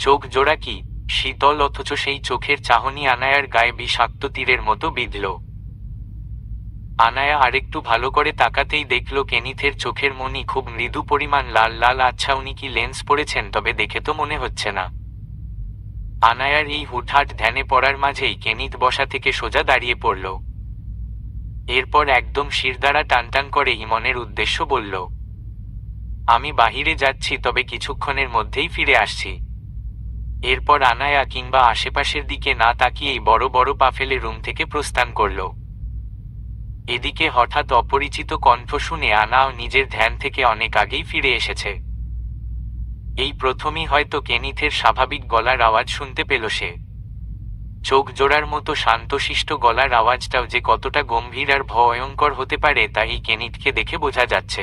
চোখ জোড়া কি শীতল, অথচ সেই চোখের চাহনি আনায়ার গায়ে বিষাক্ত তীরের মতো বিঁধল। আনায়া আরেকটু ভালো করে তাকাতেই দেখল কেনিথের চোখের মনি খুব মৃদু পরিমাণ লাল লাল। আচ্ছা, উনি কি লেন্স পরেছেন? তবে দেখে তো মনে হচ্ছে না। আনায়ার এই হুটহাট ধ্যানে পড়ার মাঝেই কেনিথ বসা থেকে সোজা দাঁড়িয়ে পড়ল। এরপর একদম শিরদাঁড়া টানটান করে ইমনের উদ্দেশ্য বলল, আমি বাহিরে যাচ্ছি, তবে কিছুক্ষণের মধ্যেই ফিরে আসছি। এরপর আনায়া কিংবা আশেপাশের দিকে না তাকিয়েই বড় বড় পা ফেলে রুম থেকে প্রস্থান করল। এদিকে হঠাৎ অপরিচিত কণ্ঠ শুনে আনাও নিজের ধ্যান থেকে অনেক আগেই ফিরে এসেছে। এই প্রথমই হয়তো কেনিথের স্বাভাবিক গলার আওয়াজ শুনতে পেল সে। চোখ জোড়ার মতো শান্তশিষ্ট গলার আওয়াজটাও যে কতটা গম্ভীর আর ভয়ঙ্কর হতে পারে তা এই কেনিথকে দেখে বোঝা যাচ্ছে।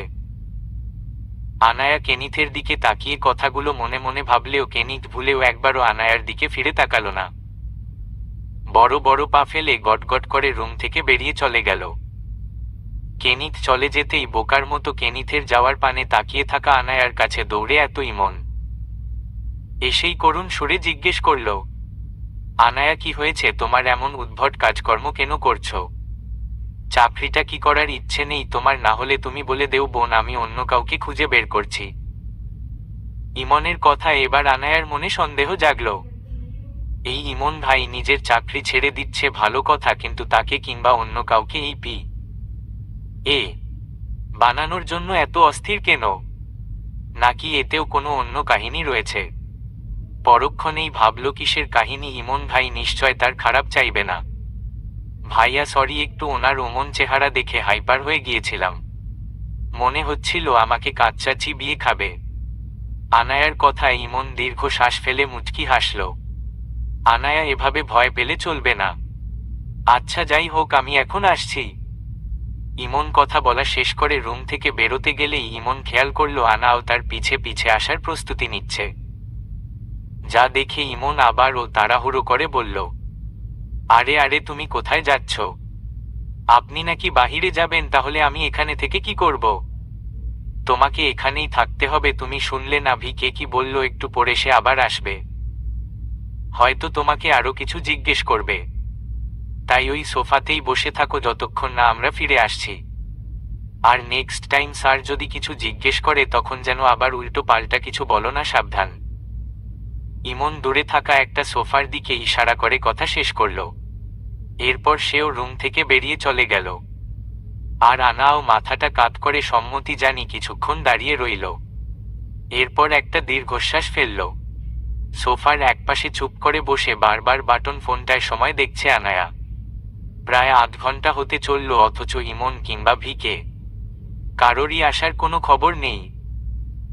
আনায়া কেনিথের দিকে তাকিয়ে কথাগুলো মনে মনে ভাবলেও কেনিথ ভুলেও একবারও আনায়ার দিকে ফিরে তাকালো না। বড় বড় পা ফেলে গটগট করে রুম থেকে বেরিয়ে চলে গেল। কেনিথ চলে যেতেই বোকার মতো কেনিথের যাওয়ার পানে তাকিয়ে থাকা আনায়ার কাছে দৌড়ে এত ইমন এসেই করুণ সুরে জিজ্ঞেস করল, আনায়া, কি হয়েছে তোমার? এমন উদ্ভট কাজকর্ম কেন করছো? চাকরিটা কি করার ইচ্ছে নেই তোমার? না হলে তুমি বলে দেও বোন, আমি অন্য কাউকে খুঁজে বের করছি। ইমনের কথা এবার আনায়ার মনে সন্দেহ জাগল। এই ইমন ভাই নিজের চাকরি ছেড়ে দিচ্ছে ভালো কথা, কিন্তু তাকে কিংবা অন্য কাউকে এই এ বানানোর জন্য এত অস্থির কেন? নাকি এতেও কোনো অন্য কাহিনী রয়েছে? পরক্ষণেই ভাবল, কিসের কাহিনী? ইমন ভাই নিশ্চয় তার খারাপ চাইবে না। ভাইয়া সরি, একটু ওনার ওমন চেহারা দেখে হাইপার হয়ে গিয়েছিলাম। মনে হচ্ছিল আমাকে কাচ্চা চিবিয়ে খাবে। আনায়ার কথায় ইমন দীর্ঘ শ্বাস ফেলে মুচকি হাসল। আনায়া, এভাবে ভয় পেলে চলবে না। আচ্ছা যাই হোক, আমি এখন আসছি। ইমন কথা বলা শেষ করে রুম থেকে বেরোতে গেলেই ইমন খেয়াল করল আনাও তার পিছে পিছে আসার প্রস্তুতি নিচ্ছে। যা দেখে ইমন আবারও তাড়াহুড়ো করে বলল, আরে আরে, তুমি কোথায় যাচ্ছ? আপনি নাকি বাহিরে যাবেন? তাহলে আমি এখানে থেকে কি করব? তোমাকে এখানেই থাকতে হবে। তুমি শুনলে না ভিকে কি বলল? একটু পরে সে আবার আসবে, হয়তো তোমাকে আরো কিছু জিজ্ঞেস করবে। তাই ওই সোফাতেই বসে থাকো যতক্ষণ না আমরা ফিরে আসছি। আর নেক্সট টাইম স্যার যদি কিছু জিজ্ঞেস করে তখন যেন আবার উল্টো পাল্টা কিছু বলো না, সাবধান। ইমন দূরে থাকা একটা সোফার দিকে ইশারা করে কথা শেষ করল। এরপর সেও রুম থেকে বেরিয়ে চলে গেল। আর আনাও মাথাটা কাত করে সম্মতি জানি কিছুক্ষণ দাঁড়িয়ে রইল। এরপর একটা দীর্ঘশ্বাস ফেলল। সোফার একপাশে চুপ করে বসে বারবার বাটন ফোনটায় সময় দেখছে আনায়া। প্রায় আধ ঘন্টা হতে চলল, অথচ ইমন কিংবা ভিকে কারোরই আসার কোনো খবর নেই।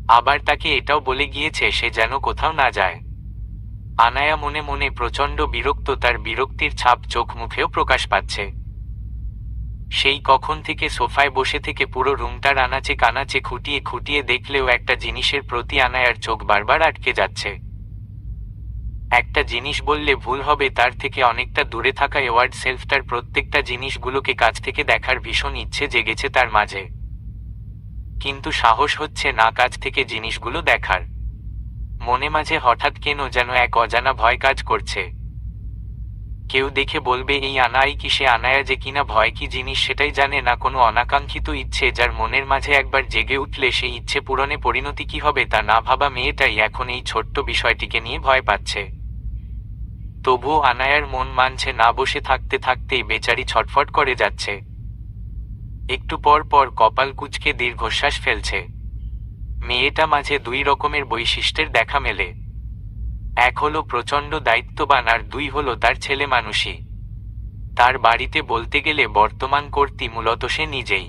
আবার তাকে এটাও বলে গিয়েছে সে যেন কোথাও না যায়। আনায়া মনে মনে প্রচণ্ড বিরক্ত, তার বিরক্তির ছাপ চোখ মুখেও প্রকাশ পাচ্ছে। সেই কখন থেকে সোফায় বসে থেকে পুরো রুমটার আনাচে কানাচে খুঁটিয়ে খুঁটিয়ে দেখলেও একটা জিনিসের প্রতি আনায়ার চোখ বারবার আটকে যাচ্ছে। একটা জিনিস বললে ভুল হবে, তার থেকে অনেকটা দূরে থাকা এওয়ার্ড সেলফটার প্রত্যেকটা জিনিসগুলোকে কাছ থেকে দেখার ভীষণ ইচ্ছে জেগেছে তার মাঝে, কিন্তু সাহস হচ্ছে না কাছ থেকে জিনিসগুলো দেখার। মনে মাঝে হঠাৎ কেন যেন এক অজানা ভয় কাজ করছে। কেউ দেখে বলবে এই আনাই কি সে আনায়া যে কিনা ভয় কি জিনিস সেটাই জানে না, কোনো অনাকাঙ্ক্ষিত ইচ্ছে যার মনের মাঝে একবার জেগে উঠলে সেই ইচ্ছে পূরণে পরিণতি কি হবে তা না ভাবা মেয়েটাই এখন এই ছোট্ট বিষয়টিকে নিয়ে ভয় পাচ্ছে। তবুও আনায়ার মন মানছে না, বসে থাকতে থাকতেই বেচারি ছটফট করে যাচ্ছে। একটু পর পর কপাল কুঁচকে দীর্ঘশ্বাস ফেলছে। মেয়েটা মাঝে দুই রকমের বৈশিষ্ট্যের দেখা মেলে। এক হলো প্রচণ্ড দায়িত্ববান আর দুই হলো তার ছেলে মানুষই। তার বাড়িতে বলতে গেলে বর্তমান কর্ত্রী মূলত সে নিজেই।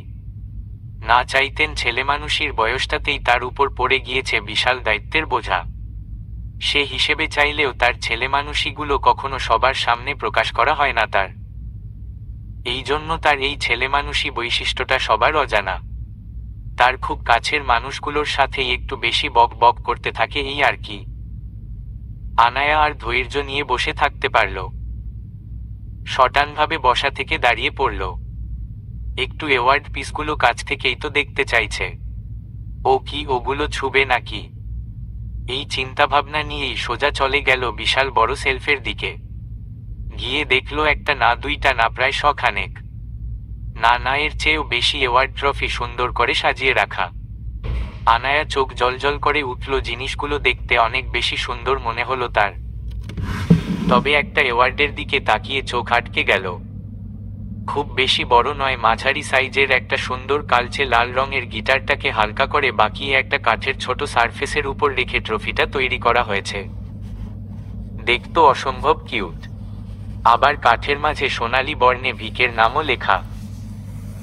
না চাইতেন ছেলে মানুষের বয়সটাতেই তার উপর পড়ে গিয়েছে বিশাল দায়িত্বের বোঝা। সে হিসেবে চাইলেও তার ছেলে মানুষীগুলো কখনো সবার সামনে প্রকাশ করা হয় না তার। এই জন্য তার এই ছেলে মানুষী বৈশিষ্ট্যটা সবার অজানা। তার খুব কাছের মানুষগুলোর সাথেই একটু বেশি বক বক করতে থাকে, এই আর কি। আনায়া আর ধৈর্য নিয়ে বসে থাকতে পারল। শটানভাবে বসা থেকে দাঁড়িয়ে পড়ল। একটু অ্যাওয়ার্ড পিসগুলো কাছ থেকেই তো দেখতে চাইছে। ও কি ওগুলো ছুবে নাকি? এই চিন্তাভাবনা নিয়েই সোজা চলে গেল বিশাল বড় সেলফের দিকে। গিয়ে দেখল একটা না দুইটা না প্রায় শখানেক, না এর চেয়েও বেশি অ্যাওয়ার্ড ট্রফি সুন্দর করে সাজিয়ে রাখা। আনায়া চোখ জলজল করে উঠল, জিনিসগুলো দেখতে অনেক বেশি সুন্দর মনে হলো তার। তবে একটা অ্যাওয়ার্ডের দিকে তাকিয়ে চোখ আটকে গেল। খুব বেশি বড় নয়, মাঝারি সাইজের একটা সুন্দর কালচে লাল রঙের গিটারটাকে হালকা করে বাকিয়ে একটা কাঠের ছোট সারফেসের উপর রেখে ট্রফিটা তৈরি করা হয়েছে। দেখতো অসম্ভব কিউট। আবার কাঠের মাঝে সোনালি বর্ণে ভিকের নামও লেখা।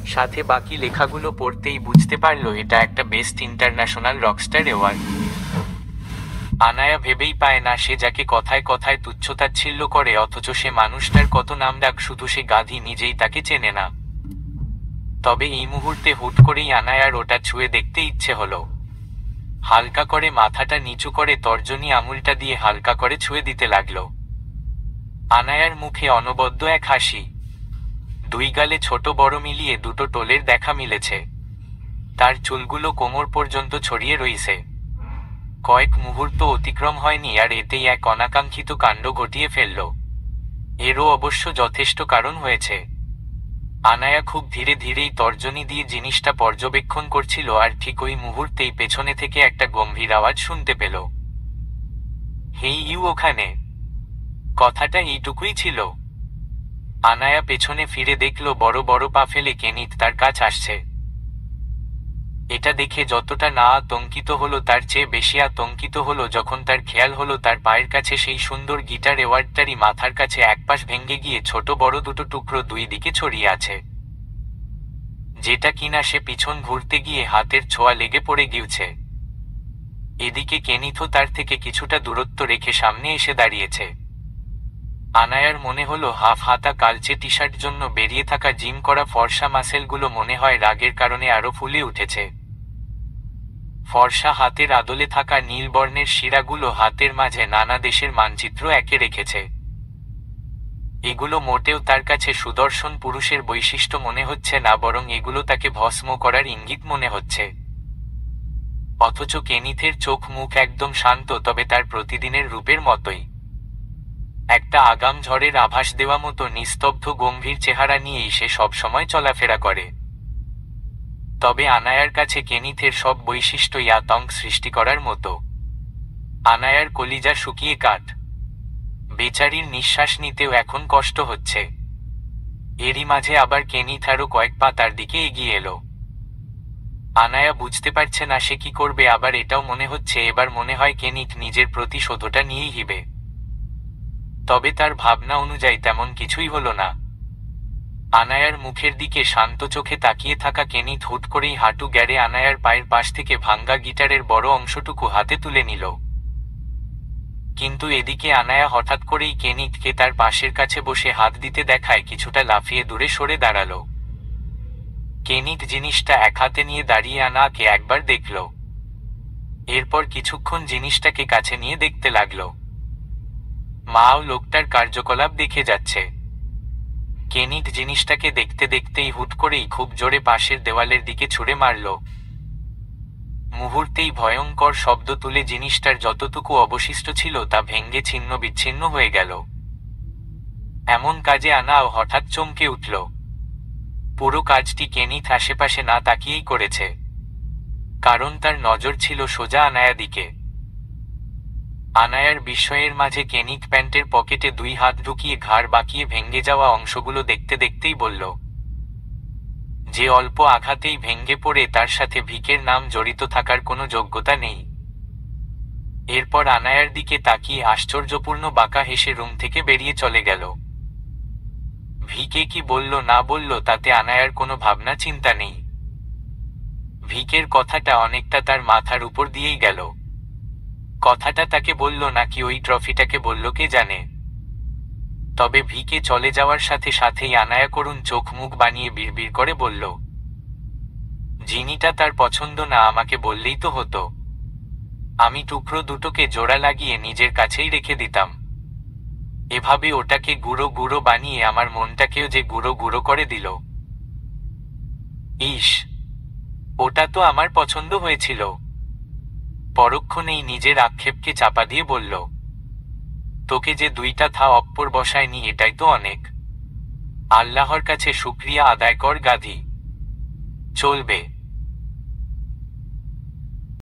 সাথে বাকি লেখাগুলো পড়তেই বুঝতে পারল এটা একটা best international Rockstar award. Anaya ভেবেই পায় না সে যাকে কথায় কথায় তুচ্ছতাচ্ছিল্য করে, অথচ সে মানুষটার কত নামডাক, শুধু সে গাধি নিজেই তাকে চেনে না। তবে এই মুহূর্তে হুট করেই আনায়ার ওটা ছুঁয়ে দেখতে ইচ্ছে হলো। হালকা করে মাথাটা নিচু করে তর্জনী আঙুলটা দিয়ে হালকা করে ছুঁয়ে দিতে লাগলো। আনায়ার মুখে অনবদ্য এক হাসি। দুই গালে ছোট বড় মিলিয়ে দুটো টোলের দেখা মিলেছে। তার চুলগুলো কোমর পর্যন্ত ছড়িয়ে রইছে। কয়েক মুহূর্ত অতিক্রম হয়নি আর এতেই এক অনাকাঙ্ক্ষিত কাণ্ড ঘটিয়ে ফেলল। এরও অবশ্য যথেষ্ট কারণ হয়েছে। আনায়া খুব ধীরে ধীরেই তর্জনী দিয়ে জিনিসটা পর্যবেক্ষণ করছিল আর ঠিক ওই মুহূর্তেই পেছনে থেকে একটা গম্ভীর আওয়াজ শুনতে পেল। হেই ইউ ওখানে। কথাটা এইটুকুই ছিল। আনায়া পেছনে ফিরে দেখল বড় বড় পা ফেলে কেনিত তার কাছ আসছে। এটা দেখে যতটা না আতঙ্কিত হলো তার চেয়ে বেশি আতঙ্কিত হলো যখন তার খেয়াল হলো তার পায়ের কাছে সেই সুন্দর গিটার অ্যাওয়ার্ডটারই মাথার কাছে একপাশ ভেঙে গিয়ে ছোট বড় দুটো টুকরো দুই দিকে ছড়িয়ে আছে, যেটা কিনা সে পিছন ঘুরতে গিয়ে হাতের ছোঁয়া লেগে পড়ে গিয়েছে। এদিকে কেনিথও তার থেকে কিছুটা দূরত্ব রেখে সামনে এসে দাঁড়িয়েছে। আনায়ার মনে হলো হাফ হাতা কালচে টি শার্ট জন্য বেরিয়ে থাকা জিম করা ফর্সা মাসেলগুলো মনে হয় রাগের কারণে আরো ফুলে উঠেছে। ফর্সা হাতের আদলে থাকা নীল বর্ণের শিরাগুলো হাতের মাঝে নানা দেশের মানচিত্র এঁকে রেখেছে। এগুলো মোটেও তার কাছে সুদর্শন পুরুষের বৈশিষ্ট্য মনে হচ্ছে না, বরং এগুলো তাকে ভস্ম করার ইঙ্গিত মনে হচ্ছে। অথচ কেনিথের চোখ মুখ একদম শান্ত, তবে তার প্রতিদিনের রূপের মতোই একটা আগাম ঝড়ের আভাস দেওয়া মতো নিস্তব্ধ গম্ভীর চেহারা নিয়েই সে সবসময় চলাফেরা করে। তবে আনায়ার কাছে কেনিথের সব বৈশিষ্ট্যই আতঙ্ক সৃষ্টি করার মতো। আনায়ার কলিজা শুকিয়ে কাঠ। বেচারির নিঃশ্বাস নিতেও এখন কষ্ট হচ্ছে। এরই মাঝে আবার কেনিথ আরও কয়েক পা তার দিকে এগিয়ে এলো। আনায়া বুঝতে পারছে না সে কি করবে, আবার এটাও মনে হচ্ছে এবার মনে হয় কেনিথ নিজের প্রতিশোধটা নিয়েই হিবে। তবে তার ভাবনা অনুযায়ী তেমন কিছুই হলো না। আনায়ার মুখের দিকে শান্ত চোখে তাকিয়ে থাকা কেনিথ হুট করেই হাঁটু গেড়ে আনায়ার পায়ের পাশ থেকে ভাঙ্গা গিটারের বড় অংশটুকু হাতে তুলে নিল। কিন্তু এদিকে আনায়া হঠাৎ করেই কেনিথকে তার পাশের কাছে বসে হাত দিতে দেখায় কিছুটা লাফিয়ে দূরে সরে দাঁড়ালো। কেনিথ জিনিসটা এক হাতে নিয়ে দাঁড়িয়ে আনাকে একবার দেখল। এরপর কিছুক্ষণ জিনিসটাকে কাছে নিয়ে দেখতে লাগলো। মাও লোকটার কার্যকলাপ দেখে যাচ্ছে। কেনিথ জিনিসটাকে দেখতে দেখতেই হুট করেই খুব জোরে পাশের দেওয়ালের দিকে ছুঁড়ে মারল। মুহূর্তেই ভয়ঙ্কর শব্দ তুলে জিনিসটার যতটুকু অবশিষ্ট ছিল তা ভেঙ্গে ছিন্ন বিচ্ছিন্ন হয়ে গেল। এমন কাজে আনাও হঠাৎ চমকে উঠল। পুরো কাজটি কেনিথ আশেপাশে না তাকিয়েই করেছে, কারণ তার নজর ছিল সোজা আনায়া দিকে। আনায়ার বিস্ময়ের মাঝে কেনিথ প্যান্টের পকেটে 2 হাত ঢুকিয়ে ঘাড় বাঁকিয়ে ভেঙে যাওয়া অংশগুলো দেখতে দেখতেই বলল, যে অল্প আঘাতেই ভেঙে পড়ে তার সাথে ভিকের নাম জড়িত থাকার কোনো যোগ্যতা নেই। এরপর আনায়ার দিকে তাকিয়ে আশ্চর্যপূর্ণ বাঁকা হেসে রুম থেকে বেরিয়ে চলে গেল। ভিকে কি বলল না বলল তাতে আনায়ার কোনো ভাবনা চিন্তা নেই। ভিকের কথাটা অনেকটা তার মাথার উপর দিয়েই গেল। কথাটা তাকে বলল নাকি ওই ট্রফিটাকে বলল কে জানে। তবে ভিকে চলে যাওয়ার সাথে সাথেই আনায়া করুণ চোখ মুখ বানিয়ে বিড়বিড় করে বলল, জিনিটা তার পছন্দ না আমাকে বললেই তো হতো। আমি টুকরো দুটোকে জোড়া লাগিয়ে নিজের কাছেই রেখে দিতাম। এভাবে ওটাকে গুঁড়ো গুঁড়ো বানিয়ে আমার মনটাকেও যে গুঁড়ো গুঁড়ো করে দিল। ইস, ওটা তো আমার পছন্দ হয়েছিল। পরক্ষণেই নিজের আক্ষেপকে চাপা দিয়ে বলল, তোকে যে 2টা থা অপ্পর বসায়নি এটাই তো অনেক। আল্লাহর কাছে শুকরিয়া আদায় কর গাধি। চলবে।